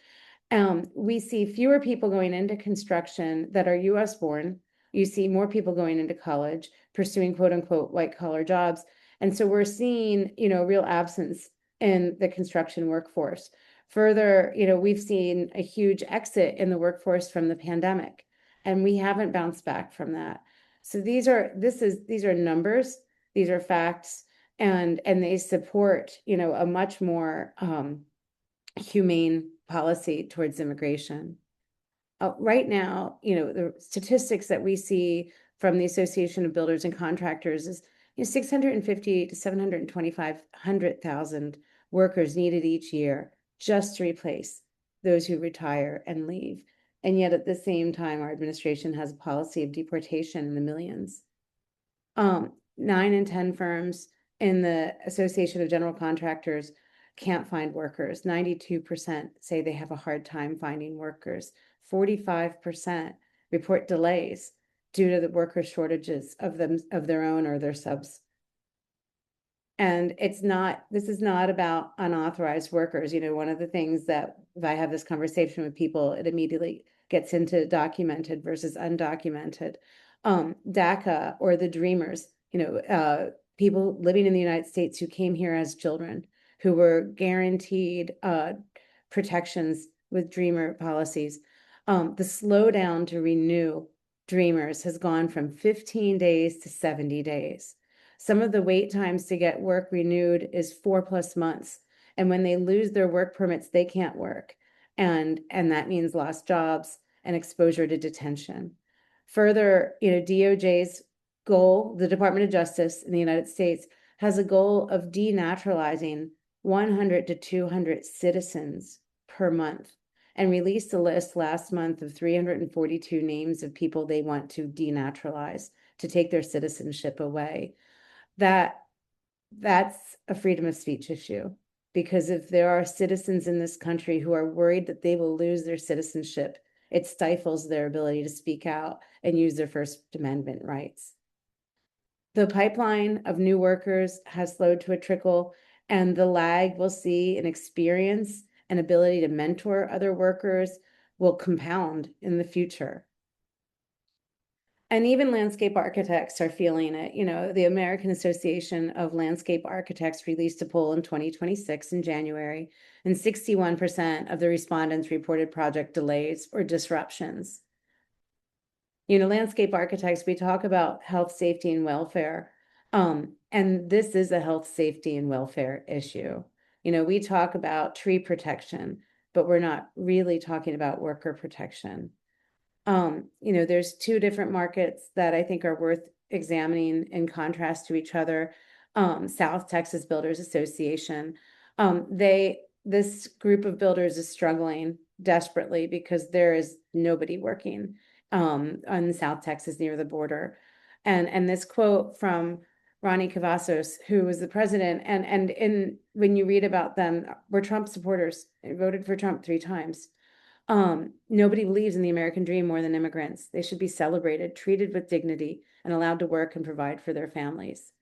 We see fewer people going into construction that are US born. You see more people going into college, pursuing quote unquote white collar jobs. And so we're seeing, real absence in the construction workforce. Further, we've seen a huge exit in the workforce from the pandemic, and we haven't bounced back from that. So these are numbers, these are facts, and they support, a much more humane policy towards immigration. Right now, the statistics that we see from the Association of Builders and Contractors is 650 to 725,000 workers needed each year just to replace those who retire and leave. And yet at the same time, our administration has a policy of deportation in the millions. 9 in 10 firms in the Association of General Contractors can't find workers. 92% say they have a hard time finding workers. 45% report delays due to the worker shortages of their own or their subs. And this is not about unauthorized workers. One of the things that if I have this conversation with people, it immediately gets into documented versus undocumented. DACA, or the Dreamers, people living in the United States who came here as children, who were guaranteed protections with Dreamer policies. The slowdown to renew Dreamers has gone from 15 days to 70 days. Some of the wait times to get work renewed is 4+ months. And when they lose their work permits, they can't work. And that means lost jobs and exposure to detention. Further, DOJ's goal, the Department of Justice in the United States, has a goal of denaturalizing 100 to 200 citizens per month, and released a list last month of 342 names of people they want to denaturalize, to take their citizenship away. That's a freedom of speech issue, because if there are citizens in this country who are worried that they will lose their citizenship it stifles their ability to speak out and use their First Amendment rights. The pipeline of new workers has slowed to a trickle, and the lag we'll see in experience and ability to mentor other workers will compound in the future. And even landscape architects are feeling it. You know, the American Association of Landscape Architects released a poll in 2026 in January, and 61% of the respondents reported project delays or disruptions. You know, landscape architects, we talk about health, safety, and welfare. And this is a health, safety, and welfare issue. You know, we talk about tree protection, but we're not really talking about worker protection. You know, there's two different markets that I think are worth examining in contrast to each other. South Texas Builders Association. This group of builders is struggling desperately because there is nobody working on South Texas near the border. And this quote from Ronnie Cavazos, who was the president, and when you read about them, were Trump supporters, voted for Trump 3 times. Nobody believes in the American dream more than immigrants. They should be celebrated, treated with dignity, and allowed to work and provide for their families.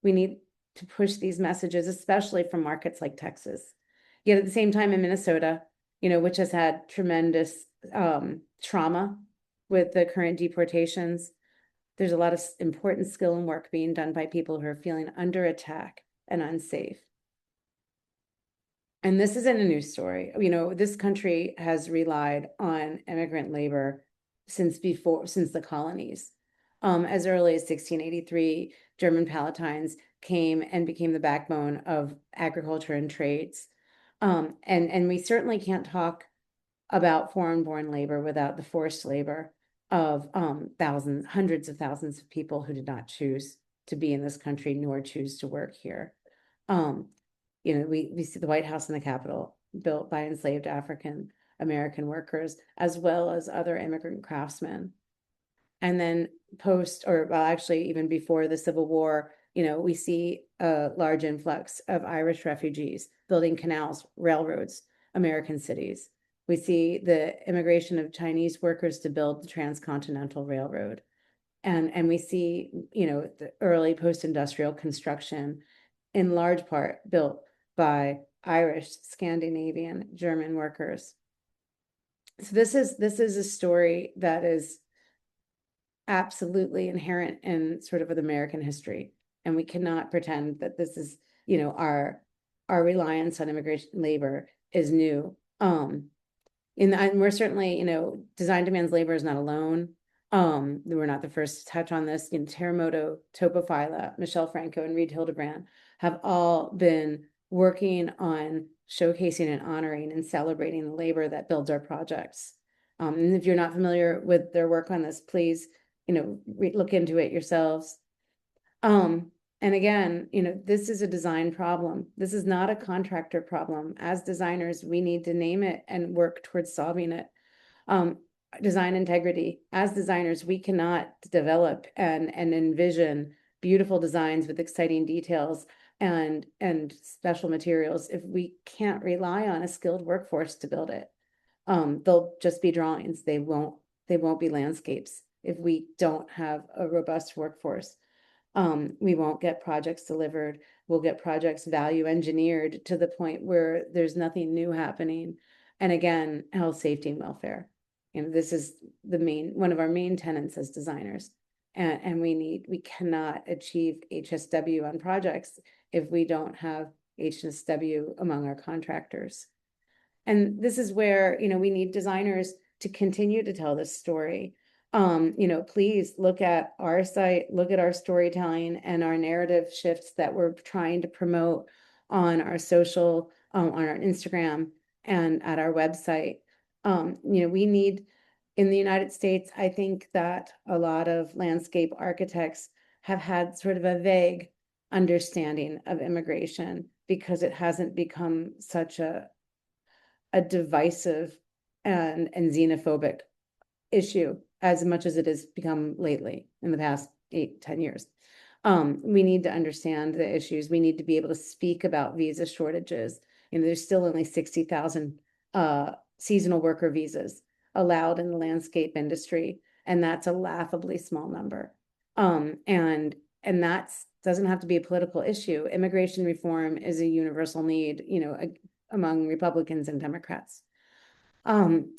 We need to push these messages, especially from markets like Texas. Yet at the same time in Minnesota, you know, which has had tremendous trauma with the current deportations, there's a lot of important skill and work being done by people who are feeling under attack and unsafe. And this isn't a new story. You know, this country has relied on immigrant labor since the colonies. As early as 1683, German Palatines came and became the backbone of agriculture and trades. And we certainly can't talk about foreign-born labor without the forced labor of hundreds of thousands of people who did not choose to be in this country nor choose to work here. You know, we see the White House and the Capitol built by enslaved African American workers, as well as other immigrant craftsmen. And then actually even before the Civil War, you know, we see a large influx of Irish refugees building canals, railroads, American cities. We see the immigration of Chinese workers to build the Transcontinental Railroad. And we see, you know, the early post-industrial construction in large part built by Irish, Scandinavian, German workers. So this is a story that is absolutely inherent in sort of American history. And we cannot pretend that this is, you know, our reliance on immigration labor is new. And we're certainly, you know, design demands labor is not alone. We're not the first to touch on this. You know, Terremoto, Topophyla, Michelle Franco, and Reed Hildebrand have all been working on showcasing and honoring and celebrating the labor that builds our projects. And if you're not familiar with their work on this, please, you know, look into it yourselves. And again, you know, this is a design problem. This is not a contractor problem. As designers, we need to name it and work towards solving it. Design integrity. As designers, we cannot develop and envision beautiful designs with exciting details and special materials if we can't rely on a skilled workforce to build it. They'll just be drawings. They won't be landscapes if we don't have a robust workforce. We won't get projects delivered. We'll get projects value engineered to the point where there's nothing new happening. And again, health, safety, and welfare. You know, this is one of our main tenets as designers. And we cannot achieve HSW on projects if we don't have HSW among our contractors. And this is where, you know, we need designers to continue to tell this story. You know, please look at our site, look at our storytelling and our narrative shifts that we're trying to promote on our social, on our Instagram and at our website. You know, we need, in the United States, I think that a lot of landscape architects have had sort of a vague understanding of immigration because it hasn't become such a divisive and xenophobic issue as much as it has become lately in the past 8-10 years. We need to understand the issues. We need to be able to speak about visa shortages. You know, there's still only 60,000 seasonal worker visas. allowed in the landscape industry, and that's a laughably small number. And that's doesn't have to be a political issue. Immigration reform is a universal need, among Republicans and Democrats. And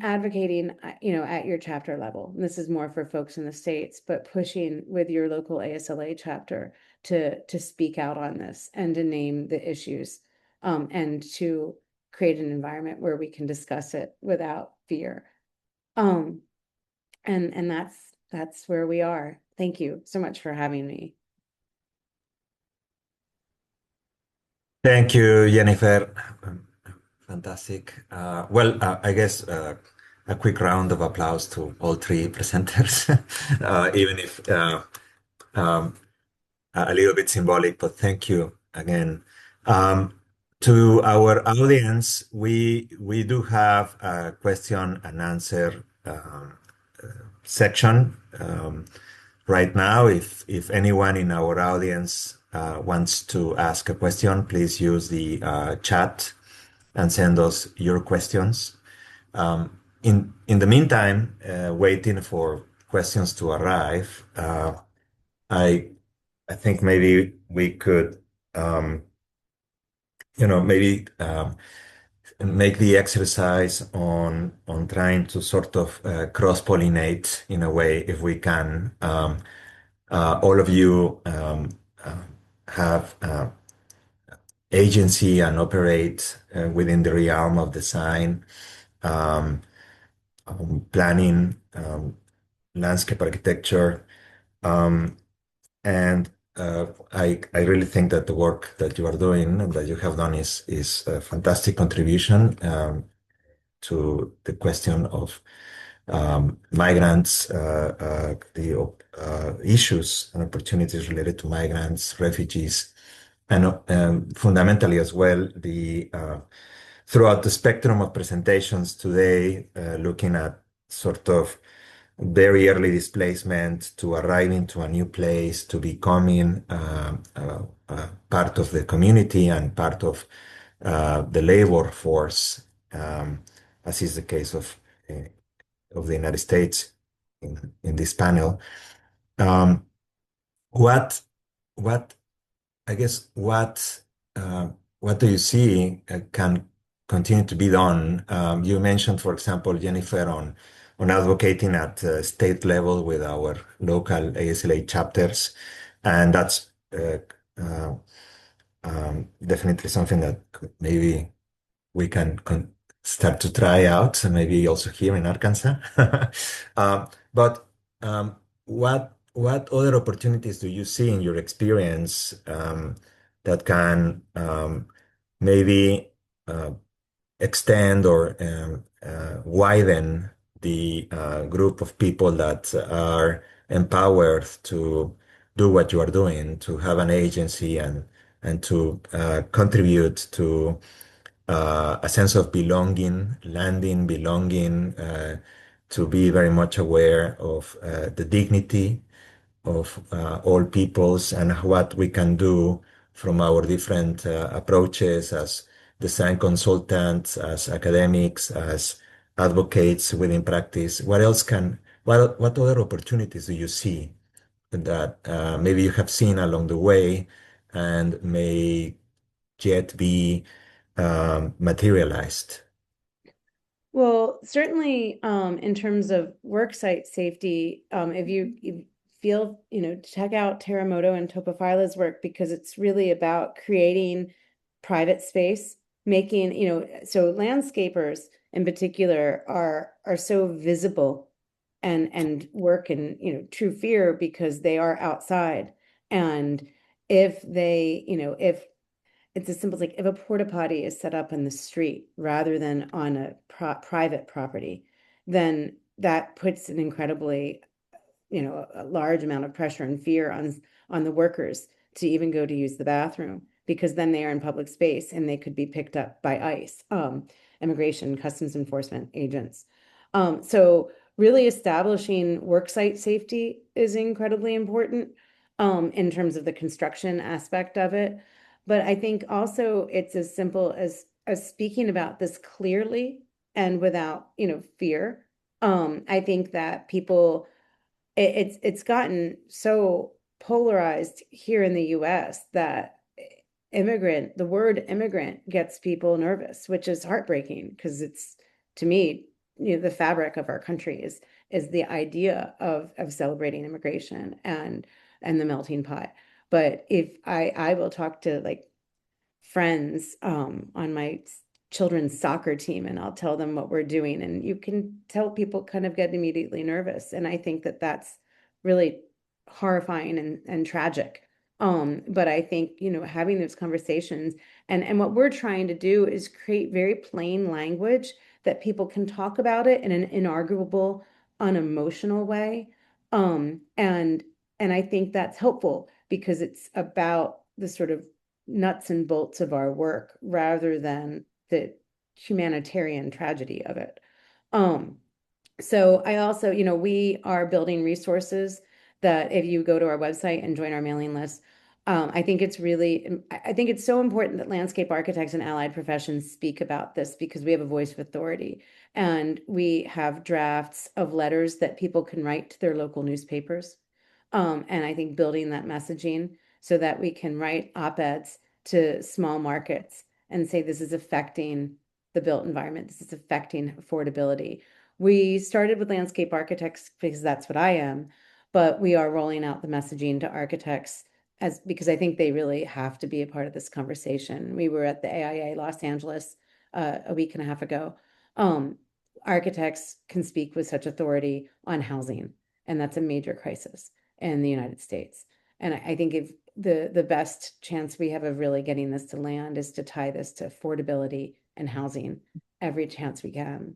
advocating, at your chapter level. And this is more for folks in the States, but pushing with your local ASLA chapter to speak out on this and to name the issues, and to create an environment where we can discuss it without fear. And that's where we are. Thank you so much for having me. Thank you, Jennifer. Fantastic. I guess a quick round of applause to all three presenters, even if um, a little bit symbolic, but thank you again. Um, to our audience, we do have a question and answer section right now. If anyone in our audience wants to ask a question, please use the chat and send us your questions. In the meantime, waiting for questions to arrive, I I think maybe we could, um, maybe make the exercise on trying to sort of cross-pollinate in a way, if we can. All of you uh, have agency and operate within the realm of design, um, planning, landscape architecture. Um, And I really think that the work that you are doing and that you have done is a fantastic contribution to the question of migrants, the issues and opportunities related to migrants, refugees, and fundamentally as well, the throughout the spectrum of presentations today, looking at sort of very early displacement to arriving to a new place, to becoming part of the community and part of the labor force, as is the case of the United States in this panel. Um, what what I guess what do you see can continue to be done? You mentioned, for example, Jennifer, on advocating at state level with our local ASLA chapters, and that's uh, definitely something that maybe we can start to try out, and maybe also here in Arkansas. But what other opportunities do you see in your experience that can maybe uh, extend or widen the group of people that are empowered to do what you are doing, to have an agency and to contribute to a sense of belonging, landing, belonging, to be very much aware of the dignity of all peoples and what we can do from our different approaches as design consultants, as academics, as advocates within practice. What other opportunities do you see that maybe you have seen along the way and may yet be materialized? Well, certainly, in terms of worksite safety, if you feel, check out Teramoto and Topophila's work, because it's really about creating private space, making, so landscapers in particular are so visible and work in, true fear because they are outside. And if they, if it's as simple as like if a porta potty is set up in the street rather than on a private property, then that puts an incredibly, a large amount of pressure and fear on the workers to even go to use the bathroom, because then they are in public space and they could be picked up by ICE, immigration, customs enforcement agents. So really establishing worksite safety is incredibly important in terms of the construction aspect of it. But I think also it's as simple as speaking about this clearly and without, fear. I think that it's gotten so polarized here in the US that the word immigrant gets people nervous, which is heartbreaking because it's, to me, the fabric of our country is the idea of celebrating immigration and the melting pot. But if I will talk to like friends on my children's soccer team, and I'll tell them what we're doing, and you can tell people kind of get immediately nervous, and I think that that's really horrifying and tragic. But I think, having those conversations, and what we're trying to do is create very plain language that people can talk about it in an inarguable, unemotional way. And I think that's helpful because it's about the sort of nuts and bolts of our work rather than the humanitarian tragedy of it. So I also, we are building resources that if you go to our website and join our mailing list, I think it's so important that landscape architects and allied professions speak about this because we have a voice of authority. And we have drafts of letters that people can write to their local newspapers. And I think building that messaging so that we can write op-eds to small markets and say, this is affecting the built environment. This is affecting affordability. We started with landscape architects because that's what I am, but we are rolling out the messaging to architects because I think they really have to be a part of this conversation. We were at the AIA Los Angeles a week and a half ago. Architects can speak with such authority on housing, and that's a major crisis in the United States. And I think if the best chance we have of really getting this to land is to tie this to affordability and housing every chance we can.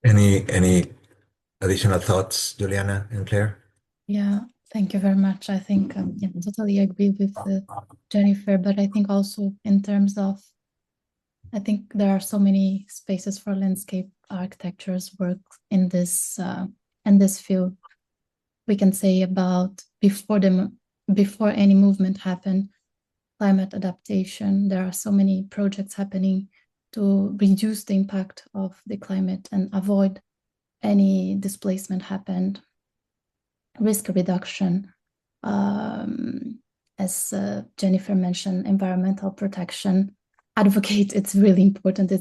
Any additional thoughts, Juliana and Claire? Yeah, thank you very much. I think yeah, I totally agree with Jennifer, but I think also in terms of, I think there are so many spaces for landscape architecture's work in this field. We can say about before any movement happened, climate adaptation. There are so many projects happening to reduce the impact of the climate and avoid any displacement happened. Risk reduction, as Jennifer mentioned, environmental protection, advocate. It's really important.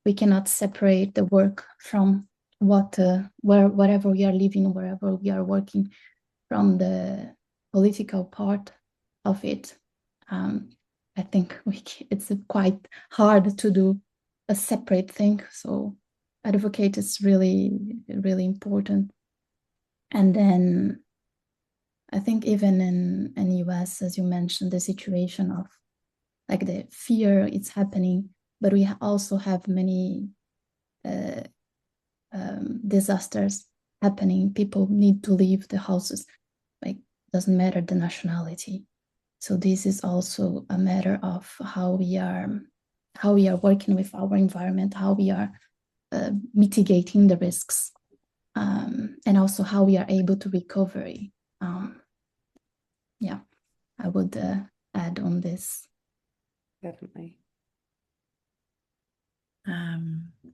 We cannot separate the work from wherever we are living, wherever we are working, from the political part of it. I think it's quite hard to do a separate thing. So advocate is really, really important. And then I think even in US, as you mentioned, the situation of like the fear it's happening, but we also have many disasters happening. People need to leave the houses, like doesn't matter the nationality. So this is also a matter of how we are working with our environment, how we are mitigating the risks, and also how we are able to recover. Yeah, I would add on this. Definitely.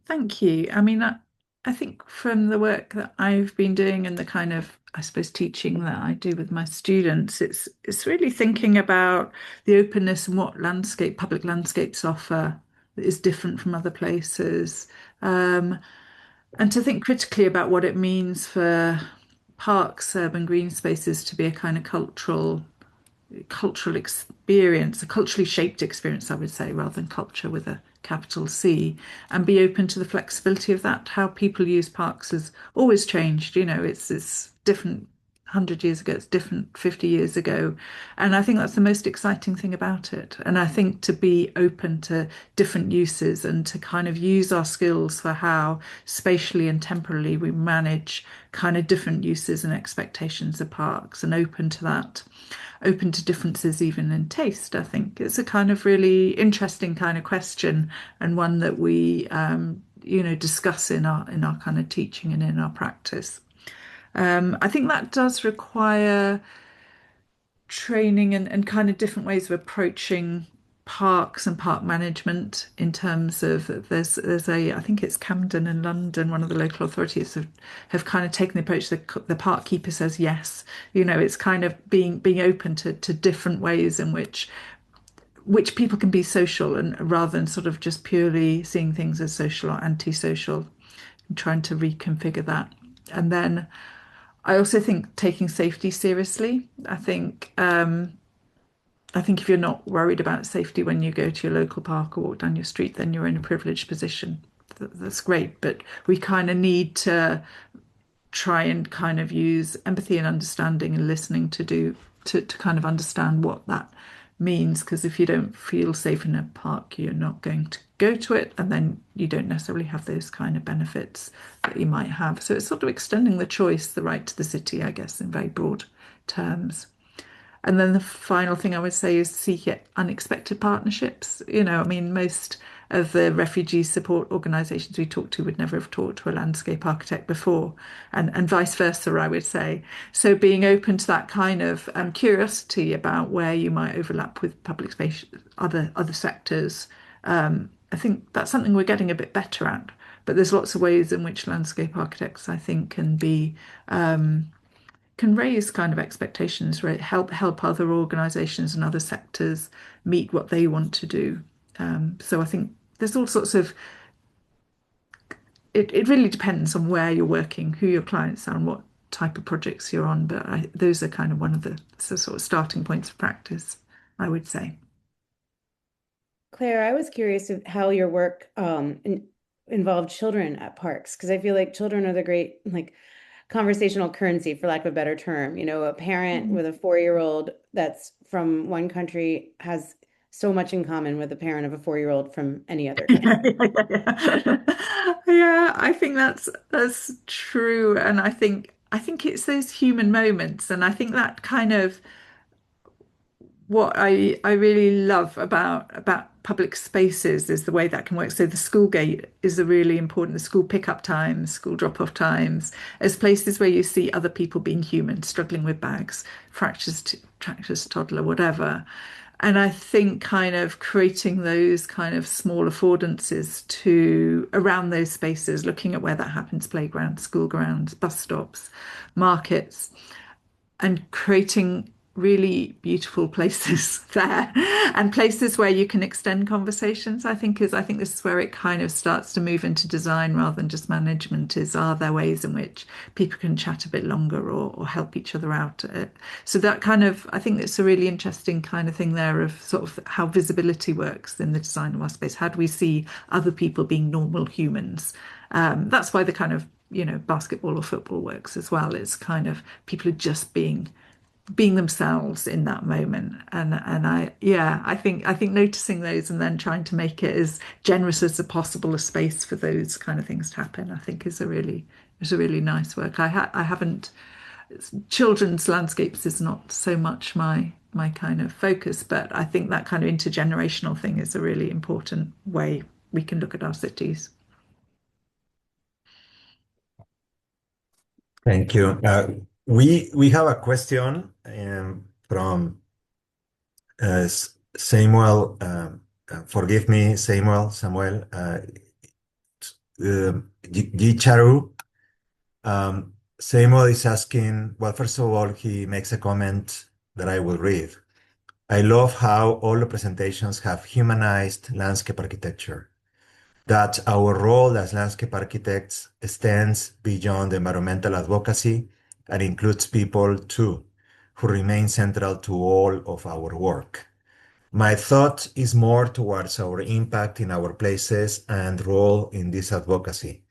Thank you. I mean, I think from the work that I've been doing and the kind of, I suppose, teaching that I do with my students, it's really thinking about the openness and what public landscapes offer that is different from other places. And to think critically about what it means for parks, urban green spaces to be a kind of cultural experience, a culturally shaped experience, I would say, rather than culture with a capital C, and be open to the flexibility of that. How people use parks has always changed. It's different 100 years ago, it's different 50 years ago. And I think that's the most exciting thing about it. And I think to be open to different uses and to kind of use our skills for how spatially and temporally we manage kind of different uses and expectations of parks, and open to that, open to differences even in taste. I think it's a kind of really interesting kind of question, and one that we discuss in our kind of teaching and in our practice. I think that does require training and kind of different ways of approaching parks and park management in terms of there's a I think it's Camden in London, one of the local authorities have kind of taken the approach that the park keeper says yes. It's kind of being open to different ways in which people can be social, and rather than sort of just purely seeing things as social or antisocial, and trying to reconfigure that. And then I also think taking safety seriously. I think if you're not worried about safety when you go to your local park or walk down your street, then you're in a privileged position. That's great, but we kind of need to try and kind of use empathy and understanding and listening to kind of understand what that means. Because if you don't feel safe in a park, you're not going to go to it, and then you don't necessarily have those kind of benefits that you might have. So it's sort of extending the choice, the right to the city, I guess, in very broad terms. And then the final thing I would say is seek unexpected partnerships. I mean, most of the refugee support organisations we talk to would never have talked to a landscape architect before, and vice versa, I would say. So being open to that kind of curiosity about where you might overlap with public space, other sectors, I think that's something we're getting a bit better at. But there's lots of ways in which landscape architects, I think, can raise kind of expectations, right? Help other organisations and other sectors meet what they want to do. So I think there's all sorts of. It really depends on where you're working, who your clients are, and what type of projects you're on. But those are kind of one of the sort of starting points of practice, I would say. Claire, I was curious of how your work involved children at parks, because I feel like children are the great conversational currency, for lack of a better term. A parent with a 4-year-old that's from one country has so much in common with a parent of a 4-year-old from any other country. Yeah, I think that's true, and I think it's those human moments, and I think that kind of what I really love about public spaces is the way that can work. So the school gate is a really important, the school pickup times, school drop-off times, as places where you see other people being human, struggling with bags, fractures, toddler, whatever. And I think kind of creating those kind of small affordances to around those spaces, looking at where that happens, playgrounds, school grounds, bus stops, markets, and creating really beautiful places there, and places where you can extend conversations. I think this is where it kind of starts to move into design rather than just management. Are there ways in which people can chat a bit longer or help each other out? So that kind of, I think it's a really interesting kind of thing there of sort of how visibility works in the design of our space. How do we see other people being normal humans? That's why the kind of basketball or football works as well. It's kind of people are just being themselves in that moment, and I think noticing those and then trying to make it as generous as possible a space for those kind of things to happen, I think is a really nice work. I haven't children's landscapes is not so much my kind of focus, but I think that kind of intergenerational thing is a really important way we can look at our cities. Thank you. We have a question from Samuel. Forgive me, Samuel. Gicharu. Samuel is asking, well, first of all, he makes a comment that I will read. I love how all the presentations have humanized landscape architecture, that our role as landscape architects extends beyond environmental advocacy and includes people too, who remain central to all of our work. My thought is more towards our impact in our places and role in this advocacy.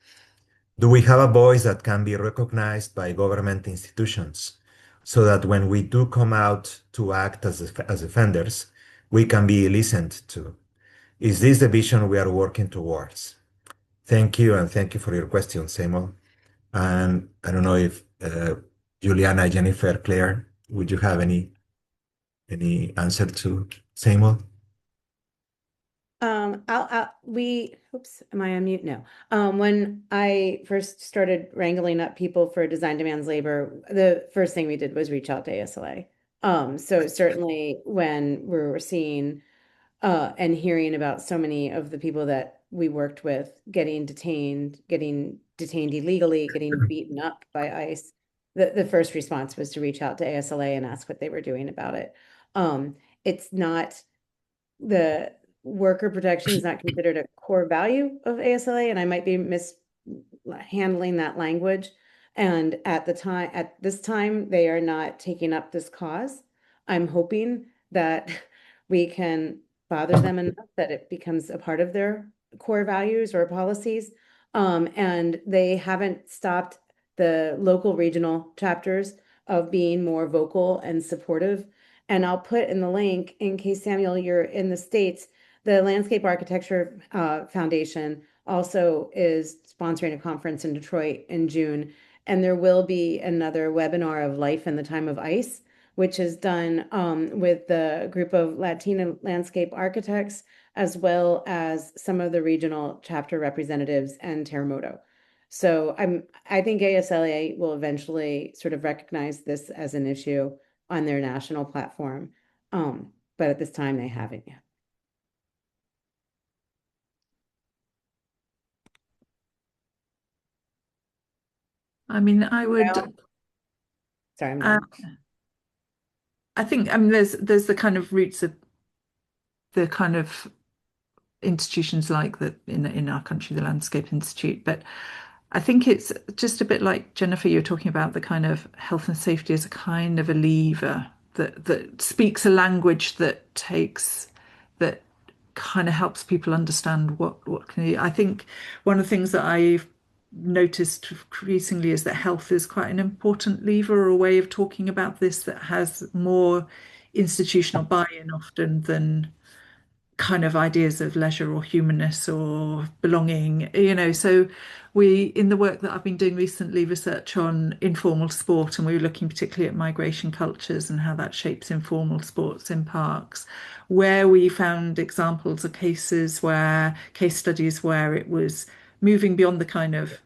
Do we have a voice that can be recognized by government institutions so that when we do come out to act as defenders, we can be listened to? Is this the vision we are working towards? Thank you, and thank you for your question, Samuel. And I don't know if Juliana, Jennifer, Claire, would you have any answer to Samuel? Oops, am I on mute? No. When I first started wrangling up people for design demands labor, the first thing we did was reach out to ASLA. So certainly when we're seeing and hearing about so many of the people that we worked with getting detained illegally, getting beaten up by ICE, the first response was to reach out to ASLA and ask what they were doing about it. It's not, the worker protection is not considered a core value of ASLA, and I might be mishandling that language. And at this time, they are not taking up this cause. I'm hoping that we can bother them enough that it becomes a part of their core values or policies. And they haven't stopped the local regional chapters of being more vocal and supportive. And I'll put in the link, in case, Samuel, you're in the States, the Landscape Architecture Foundation also is sponsoring a conference in Detroit in June. And there will be another webinar of Life in the Time of Ice, which is done with the group of Latina landscape architects, as well as some of the regional chapter representatives and Terremoto. So I think ASLA will eventually sort of recognize this as an issue on their national platform. But at this time, they haven't yet. I mean, I would. Sorry, I'm done. I think, I mean, there's the kind of roots of the kind of institutions like that in our country, the Landscape Institute. But I think it's just a bit like Jennifer, you're talking about the kind of health and safety as a kind of a lever that speaks a language that kind of helps people understand what can you. I think one of the things that I've noticed increasingly is that health is quite an important lever or a way of talking about this that has more institutional buy-in often than kind of ideas of leisure or humanness or belonging, so in the work that I've been doing recently, research on informal sport, and we were looking particularly at migration cultures and how that shapes informal sports in parks, where we found examples of case studies where it was moving beyond the kind of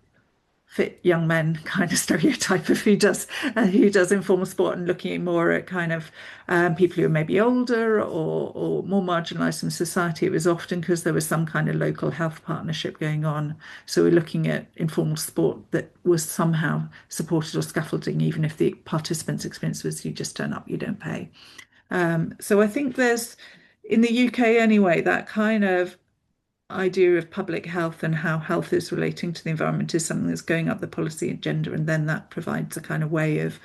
fit young men kind of stereotype of who does informal sport, and looking more at kind of people who are maybe older or more marginalized in society. It was often because there was some kind of local health partnership going on. So we're looking at informal sport that was somehow supported or scaffolding, even if the participants' experience was you just turn up, you don't pay. So I think there's, in the UK anyway, that kind of idea of public health and how health is relating to the environment is something that's going up the policy agenda, and then that provides a kind of way of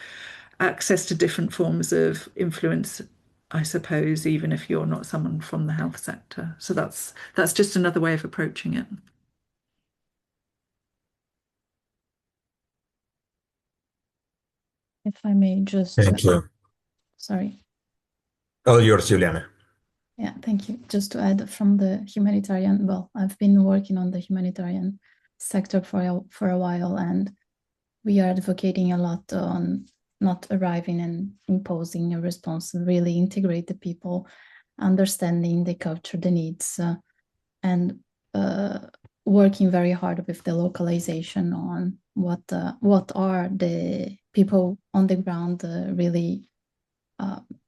access to different forms of influence, I suppose, even if you're not someone from the health sector. So that's just another way of approaching it. If I may just, Thank you. sorry. All yours, Juliana. Yeah, thank you. Just to add from the humanitarian, well, I've been working on the humanitarian sector for a while, and we are advocating a lot on not arriving and imposing a response, really integrate the people, understanding the culture, the needs, and working very hard with the localization on what are the people on the ground really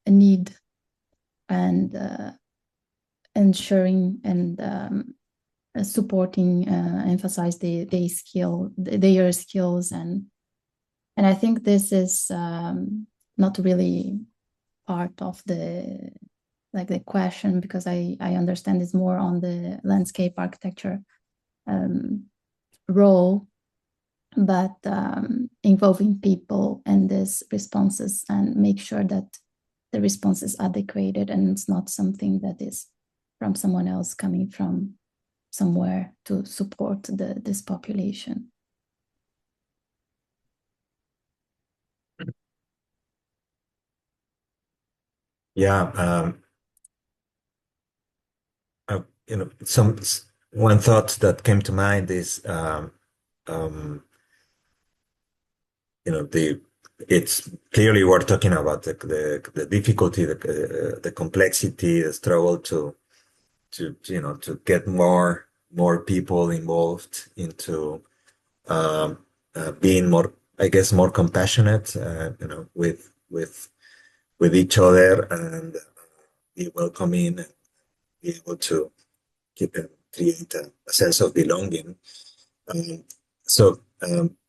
need, and ensuring and supporting, emphasize their skills, and I think this is not really part of the question, because I understand it's more on the landscape architecture role, but involving people and these responses, and make sure that the response is adequate and it's not something that is from someone else coming from somewhere to support this population. Yeah, one thought that came to mind is it's clearly we're talking about the difficulty, the complexity, the struggle to get more people involved into being more, I guess, more compassionate, with with each other and be welcoming and be able to keep and create a sense of belonging. Um,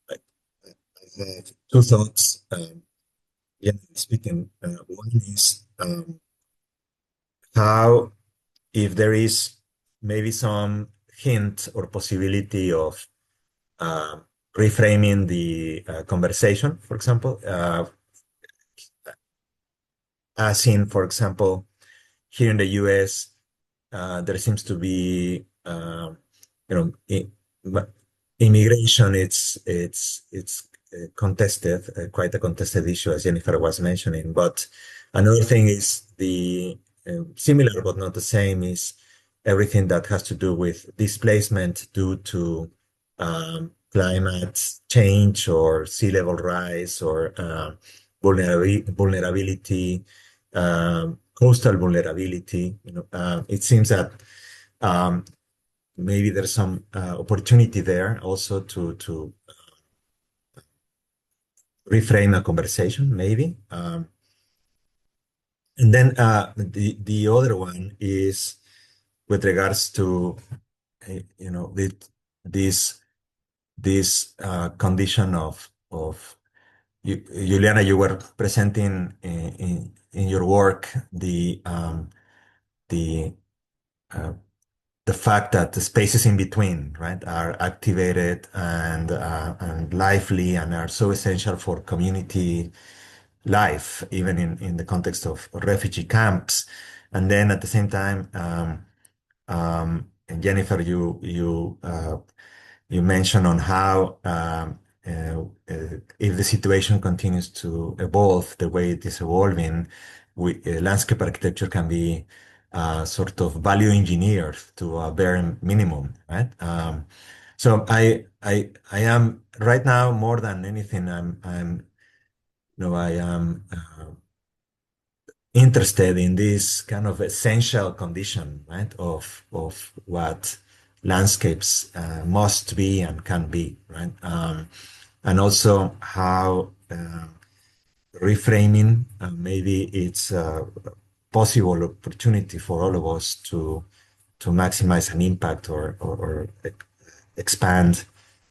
I have two thoughts. Generally speaking, one is how, if there is maybe some hint or possibility of uh, reframing the conversation, for example, as in, for example, here in the US, there seems to be, you know, immigration. It's contested, quite a contested issue, as Jennifer was mentioning. But another thing is the similar but not the same is everything that has to do with displacement due to climate change or sea level rise or vulnerability, coastal vulnerability. It seems that um, maybe there's some opportunity there also to reframe a conversation, maybe. And then the other one is with regards to this condition of Juliana, you were presenting in your work the uh, the fact that the spaces in between, right, are activated and lively and are so essential for community life, even in the context of refugee camps. And then at the same time, and Jennifer, you mentioned on how if the situation continues to evolve the way it is evolving, landscape architecture can be sort of value engineered to a bare minimum, right? So I am right now more than anything. I am interested in this kind of essential condition, right, of what landscapes must be and can be, right? And also how reframing maybe it's a possible opportunity for all of us to maximize an impact or expand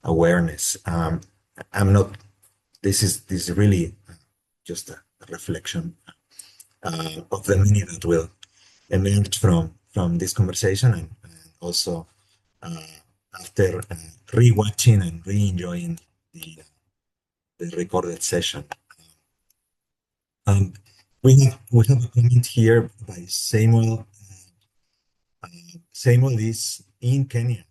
awareness. I'm not. This is really just a reflection of the many that will emerge from this conversation and also uh, after re-watching and re-enjoying the recorded session. Um, we have a comment here by Samuel. Samuel is in Kenya.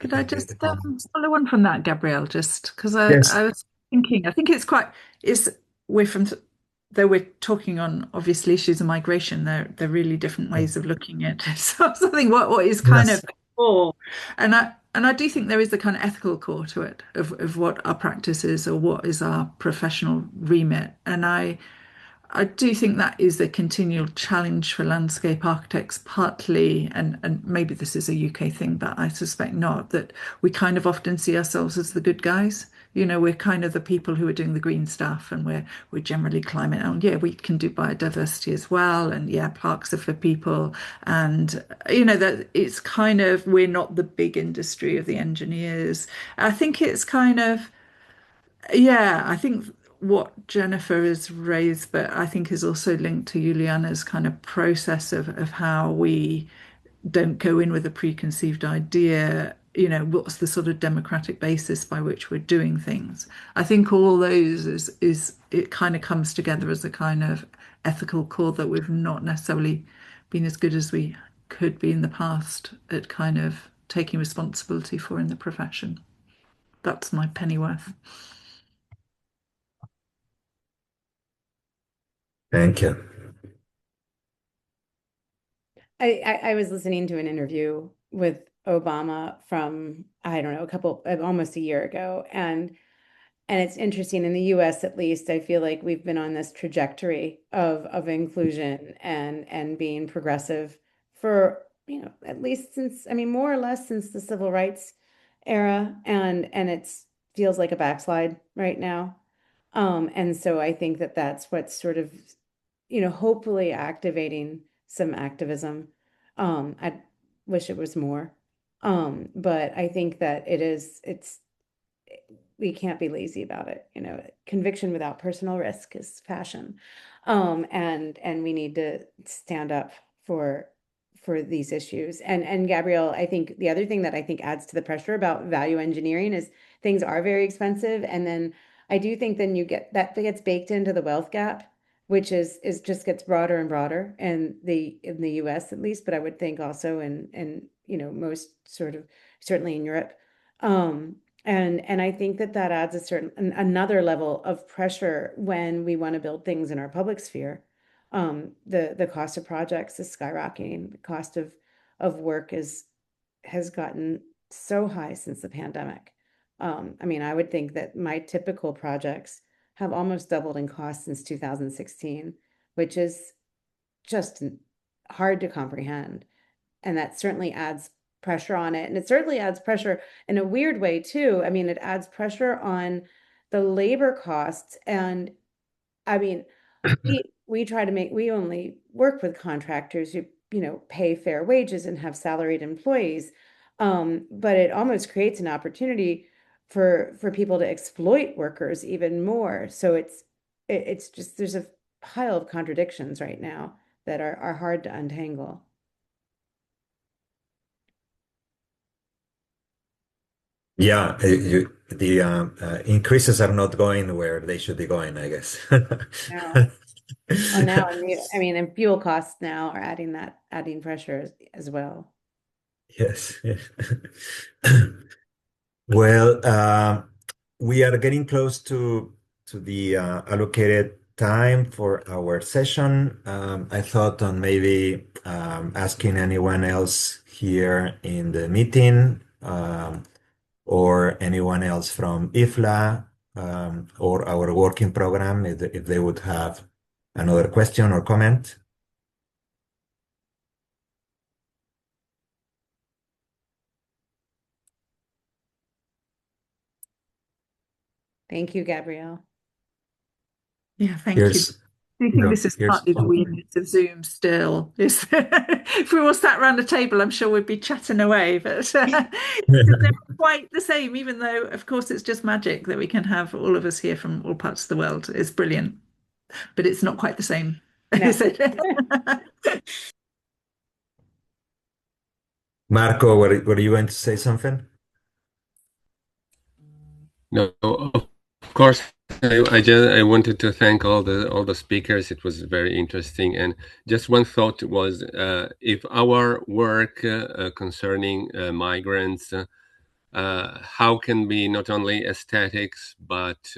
You Could I can read the just comment. follow on from that, Gabrielle? Just because Yes. I was thinking, I think it's we're from though we're talking on obviously issues of migration, they're really different ways of looking at something. What is kind of Yes. core, and I do think there is a kind of ethical core to it of what our practice is or what is our professional remit, and I do think that is a continual challenge for landscape architects, partly, and maybe this is a UK thing, but I suspect not, that we kind of often see ourselves as the good guys. We're kind of the people who are doing the green stuff, and we're generally climate. And yeah, we can do biodiversity as well, and yeah, parks are for people, and that it's kind of we're not the big industry of the engineers. I think it's kind of yeah, I think what Jennifer has raised, but I think is also linked to Juliana's kind of process of how we don't go in with a preconceived idea. What's the sort of democratic basis by which we're doing things? I think all those is it kind of comes together as a kind of ethical core that we've not necessarily been as good as we could be in the past at kind of taking responsibility for in the profession. That's my pennyworth. Thank you. I was listening to an interview with Obama from, I don't know, almost a year ago. And it's interesting in the US, at least, I feel like we've been on this trajectory of inclusion and being progressive for, at least since, I mean, more or less since the civil rights era. And it feels like a backslide right now. And so I think that that's what's sort of, hopefully activating some activism. I wish it was more. But I think that we can't be lazy about it. Conviction without personal risk is fashion. And we need to stand up for these issues. And Gabrielle, I think the other thing that I think adds to the pressure about value engineering is things are very expensive. And then I do think then you get that gets baked into the wealth gap, which is just gets broader and broader in the US at least, but I would think also in most sort of certainly in Europe. And I think that adds another level of pressure when we want to build things in our public sphere. The cost of projects is skyrocketing. The cost of work has gotten so high since the pandemic. I mean, I would think that my typical projects have almost doubled in cost since 2016, which is just hard to comprehend. And that certainly adds pressure on it. And it certainly adds pressure in a weird way too. I mean, it adds pressure on the labor costs. And I mean, we only work with contractors who, pay fair wages and have salaried employees. But it almost creates an opportunity for people to exploit workers even more. So it's just there's a pile of contradictions right now that are hard to untangle. Yeah, the increases are not going where they should be going, I guess. Now, oh, now, I mean, and fuel costs now are adding pressure as well. Yes, yes. Well, we are getting close to the allocated time for our session. I thought on maybe asking anyone else here in the meeting or anyone else from IFLA or our working program if they would have another question or comment. Thank you, Gabrielle. Yeah, thank you. Here's, I think this is here's. partly the weirdness of Zoom still. Is if we all sat around a table, I'm sure we'd be chatting away, but they're not quite the same, even though, of course, it's just magic that we can have all of us here from all parts of the world. It's brilliant, but it's not quite the same, No. is it? Marco, were you going to say something? No, of course. I wanted to thank all the speakers. It was very interesting. And just one thought was, if our work concerning migrants, how can be not only aesthetics, but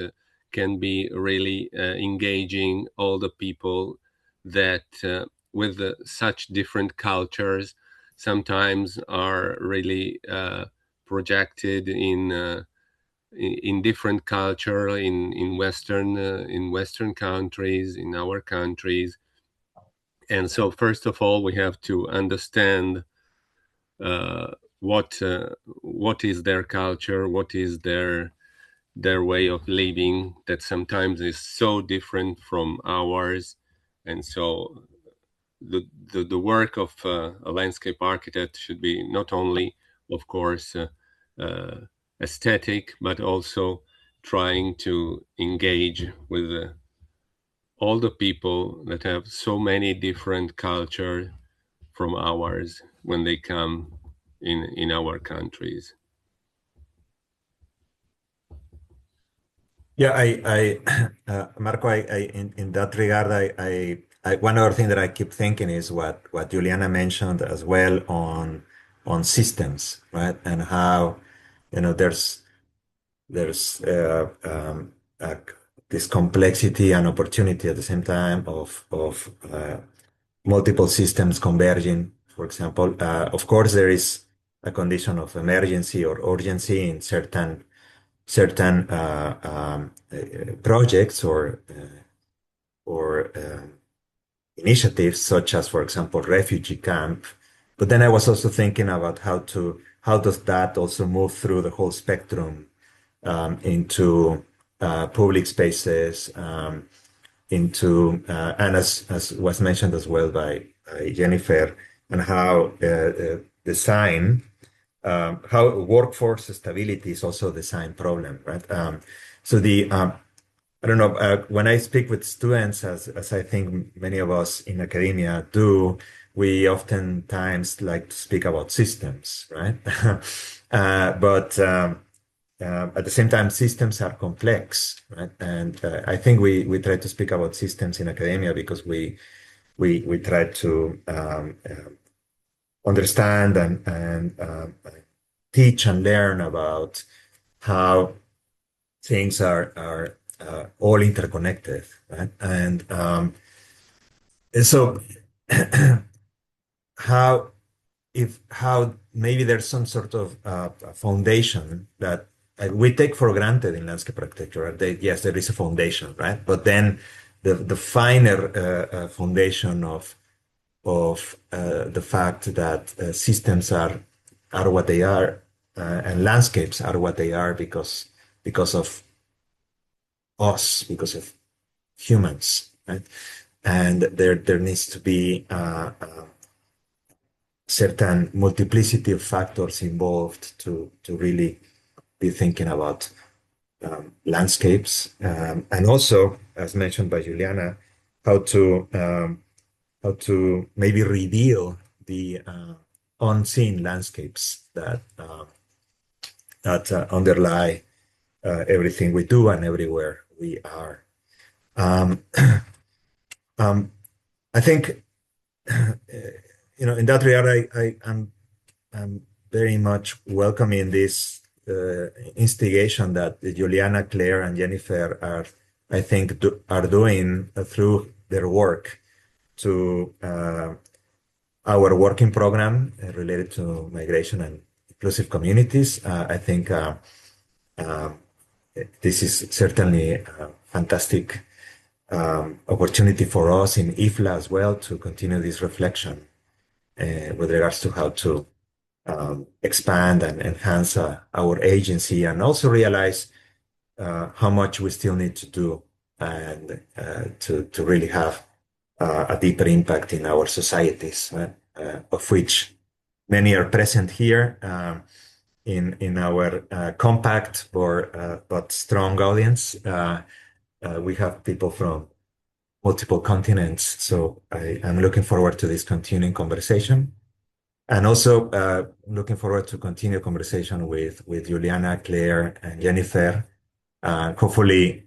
can be really engaging all the people that with such different cultures sometimes are really projected in different culture in Western countries, in our countries. And so first of all, we have to understand what is their culture, what is their way of living that sometimes is so different from ours. And so the work of a landscape architect should be not only, of course, aesthetic, but also trying to engage with all the people that have so many different cultures from ours when they come in our countries. Yeah, Marco, in that regard, one other thing that I keep thinking is what Juliana mentioned as well on systems, right? And how, there's this complexity and opportunity at the same time of multiple systems converging. For example, of course, there is a condition of emergency or urgency in certain projects or initiatives, such as, for example, refugee camp. But then I was also thinking about how does that also move through the whole spectrum into public spaces, into and as was mentioned as well by Jennifer, and how design, how workforce stability is also a design problem, right? So I don't know, when I speak with students, as I think many of us in academia do, we oftentimes like to speak about systems, right? But at the same time, systems are complex, right? And I think we try to speak about systems in academia because we try to understand and teach and learn about how things are all interconnected, right? And so how how maybe there's some sort of foundation that we take for granted in landscape architecture. Yes, there is a foundation, right? But then the finer foundation of the fact that systems are what they are, and landscapes are what they are because of us, because of humans, right? And there needs to be certain multiplicity of factors involved to really be thinking about landscapes, and also, as mentioned by Juliana, how to maybe reveal the unseen landscapes that underlie everything we do and everywhere we are. Um, I think in that regard, I'm very much welcoming this instigation that Juliana, Claire, and Jennifer I think, are doing through their work to our working program related to migration and inclusive communities. I think this is certainly a fantastic opportunity for us in IFLA as well to continue this reflection with regards to how to expand and enhance our agency, and also realize how much we still need to do, and to really have a deeper impact in our societies, of which many are present here in our compact but strong audience. We have people from multiple continents, so I'm looking forward to this continuing conversation. And also looking forward to continue conversation with Juliana, Claire, and Jennifer. Hopefully,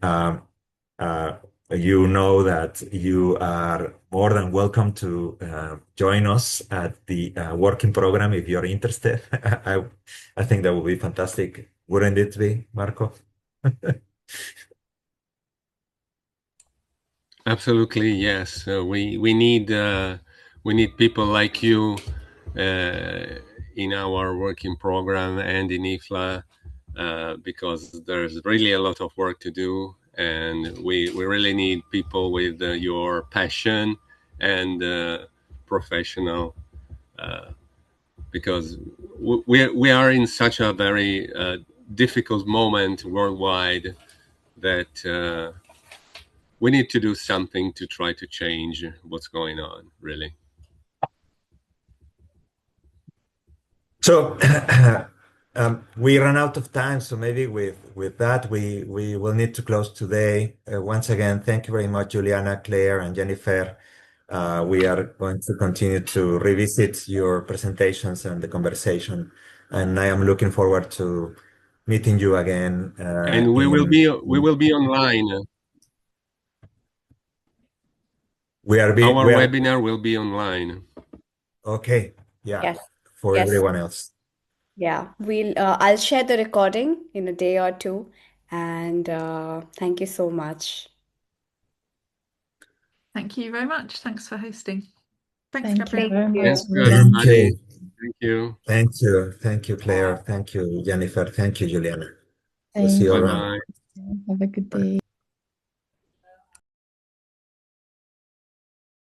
you know that you are more than welcome to join us at the working program if you're interested. I think that would be fantastic, wouldn't it be, Marco? Absolutely, yes. We need people like you in our working program and in IFLA, because there's really a lot of work to do, and we really need people with your passion and professional, because we are in such a very difficult moment worldwide that we need to do something to try to change what's going on, really. So we ran out of time, so maybe with that we will need to close today. Once again, thank you very much, Juliana, Claire, and Jennifer. We are going to continue to revisit your presentations and the conversation, and I am looking forward to meeting you again. And we will be online. Our webinar will be online. Okay. Yeah. Yes. For Yes. everyone else. Yeah, I'll share the recording in a day or two, and thank you so much. Thank you very much. Thanks for hosting. Thanks, Thank you Gabrielle. very much. Thanks to everybody. Thank you. Thank you. Thank you, Claire. Thank you, Jennifer. Thank you, Juliana. We'll Thank see you you. around. Bye-bye. Have a good day.